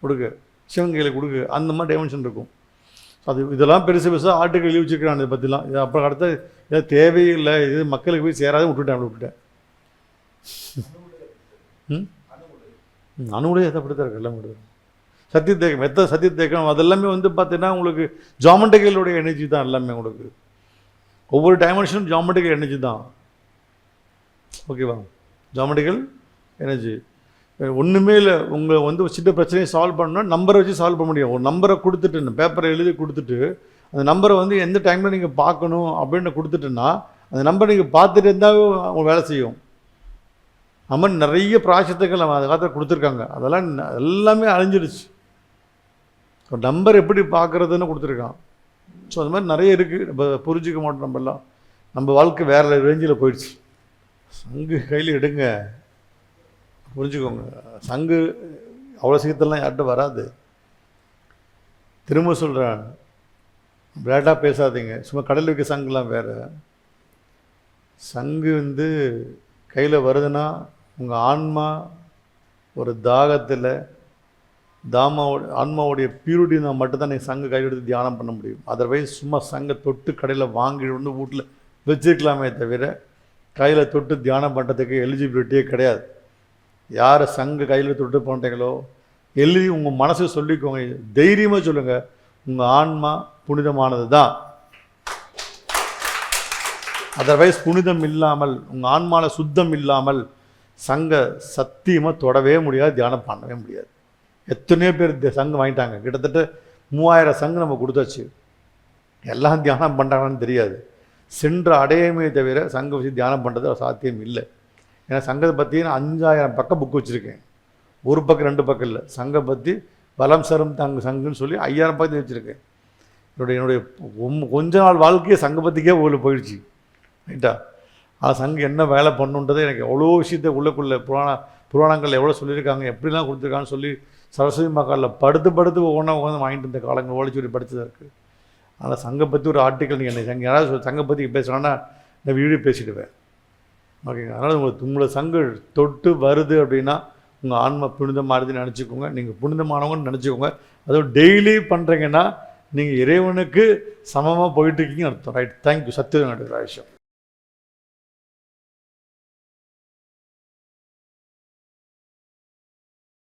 உடுக்க, சிவன் கையில் உடுக்கு, அந்த மாதிரி டைமென்ஷன் இருக்கும். அது இதெல்லாம் பெருசு பெருசாக ஆட்டுக்கு எழுதி வச்சுருக்கிறான். இதை பற்றிலாம் இது அப்புறம் அடுத்த இதை தேவையில்லை, இது மக்களுக்கு போய் சேராத விட்டுட்டேன். அணுவுடைய எதப்படுத்த இருக்கு எல்லாம் விடுது. சத்திய தேக்கம் எத்தனை சத்திய தேக்கம் அதெல்லாமே பார்த்தீங்கன்னா உங்களுக்கு ஜாமெட்ரிக்கலுடைய எனர்ஜி தான். எல்லாமே உங்களுக்கு ஒவ்வொரு டைமென்ஷனும் ஜாமெட்ரிக்கல் எனர்ஜி தான். ஓகேவா? ஜாமெட்ரிக்கல் எனர்ஜி ஒன்றுமே இல்லை. உங்கள் சின்ன பிரச்சனையை சால்வ் பண்ணணும்னா நம்பரை வச்சு சால்வ் பண்ண முடியும். ஒரு நம்பரை கொடுத்துட்டு பேப்பரை எழுதி கொடுத்துட்டு அந்த நம்பரை எந்த டைமில் நீங்கள் பார்க்கணும் அப்படின்னு கொடுத்துட்டுன்னா அந்த நம்பரை நீங்கள் பார்த்துட்டு இருந்தால் அவங்க வேலை செய்யும். அது மாதிரி நிறைய பிராயசத்துக்கள் அந்த காலத்தில் கொடுத்துருக்காங்க. அதெல்லாம் எல்லாமே அழிஞ்சிடுச்சு. ஒரு நம்பர் எப்படி பார்க்குறதுன்னு கொடுத்துருக்கான். ஸோ அது மாதிரி நிறைய இருக்குது. நம்ம புரிஞ்சிக்க மாட்டோம். நம்மெல்லாம் நம்ம வாழ்க்கை வேறு ரேஞ்சில் போயிடுச்சு. சங்கு கையில் எடுங்க, புரிஞ்சுக்கோங்க. சங்கு அவ்வளோ சீக்கிரத்தெல்லாம் யார்கிட்ட வராது. திரும்ப சொல்கிறேன், விளையாட்டாக பேசாதீங்க. சும்மா கடல் வைக்க சங்குலாம் வேறு. சங்கு கையில் வருதுன்னா உங்கள் ஆன்மா ஒரு தாகத்தில் ஆன்மாவுடைய பியூரிட்டினா மட்டும்தான் நீங்கள் சங்கு கையில் எடுத்து தியானம் பண்ண முடியும். அதர்வைஸ் சும்மா சங்கை தொட்டு கடையில் வாங்கி வீட்டில் வச்சுருக்கலாமே தவிர கையில் தொட்டு தியானம் பண்ணுறதுக்கு எலிஜிபிலிட்டியே கிடையாது. யாரை சங்கு கையில் தொட்டு பண்ணுறீங்களோ எழுதி உங்கள் மனசு சொல்லிக்கோங்க, தைரியமாக சொல்லுங்கள், உங்கள் ஆன்மா புனிதமானது தான். அதர்வைஸ் புனிதம் இல்லாமல் உங்கள் ஆன்மாவில் சுத்தம் இல்லாமல் சங்க சத்தியமாக தொடவே முடியாது, தியானம் பண்ணவே முடியாது. எத்தனையோ பேர் சங்கு வாங்கிட்டாங்க. கிட்டத்தட்ட 3000 சங்கு நம்ம கொடுத்தாச்சு. எல்லாம் தியானம் பண்ணுறாங்கன்னு தெரியாது. சென்ற அடையமே தவிர சங்க வச்சு தியானம் பண்ணுறது சாத்தியம் இல்லை. ஏன்னா சங்கத்தை பற்றி நான் 5000 பக்கம் புக் வச்சுருக்கேன். ஒரு பக்கம் 2 பக்கம் இல்லை. சங்கை பற்றி பலம் சரம் தங்க சங்குன்னு சொல்லி 5000 பக்கத்தை வச்சுருக்கேன். என்னுடைய கொஞ்ச நாள் வாழ்க்கையை சங்க பற்றிக்கே போயிடுச்சு. ரைட்டா? சங்கு என்ன வேலை பண்ணுன்றதை எனக்கு எவ்வளோ விஷயத்தை உள்ளக்குள்ளே புராணங்கள் எவ்வளோ சொல்லியிருக்காங்க, எப்படிலாம் கொடுத்துருக்காங்கன்னு சொல்லி சரஸ்வதி மக்காலில் படுத்து ஒவ்வொன்றா உட்காந்து வாங்கிட்டு இருந்த காலங்கள் ஓடிச்சூரி படித்ததாக இருக்குது. அதனால் சங்கை பற்றி ஒரு ஆர்டிக்கல் நீங்கள் யாராவது சங்கை பற்றி பேசுகிறாங்கன்னா இந்த வீடியோ பேசிடுவேன். ஓகேங்க. அதனால் உங்களை சங்கு தொட்டு வருது அப்படின்னா உங்கள் ஆன்மா புனிதமானதுன்னு நினச்சிக்கோங்க. நீங்கள் புனிதமானவங்கன்னு நினச்சிக்கோங்க. அதுவும் டெய்லி பண்ணுறீங்கன்னா நீங்கள் இறைவனுக்கு சமமாக போயிட்டுருக்கீங்கன்னு அர்த்தம். ரைட்? தேங்க்யூ. சத்தியம் நடக்கிற விஷயம்.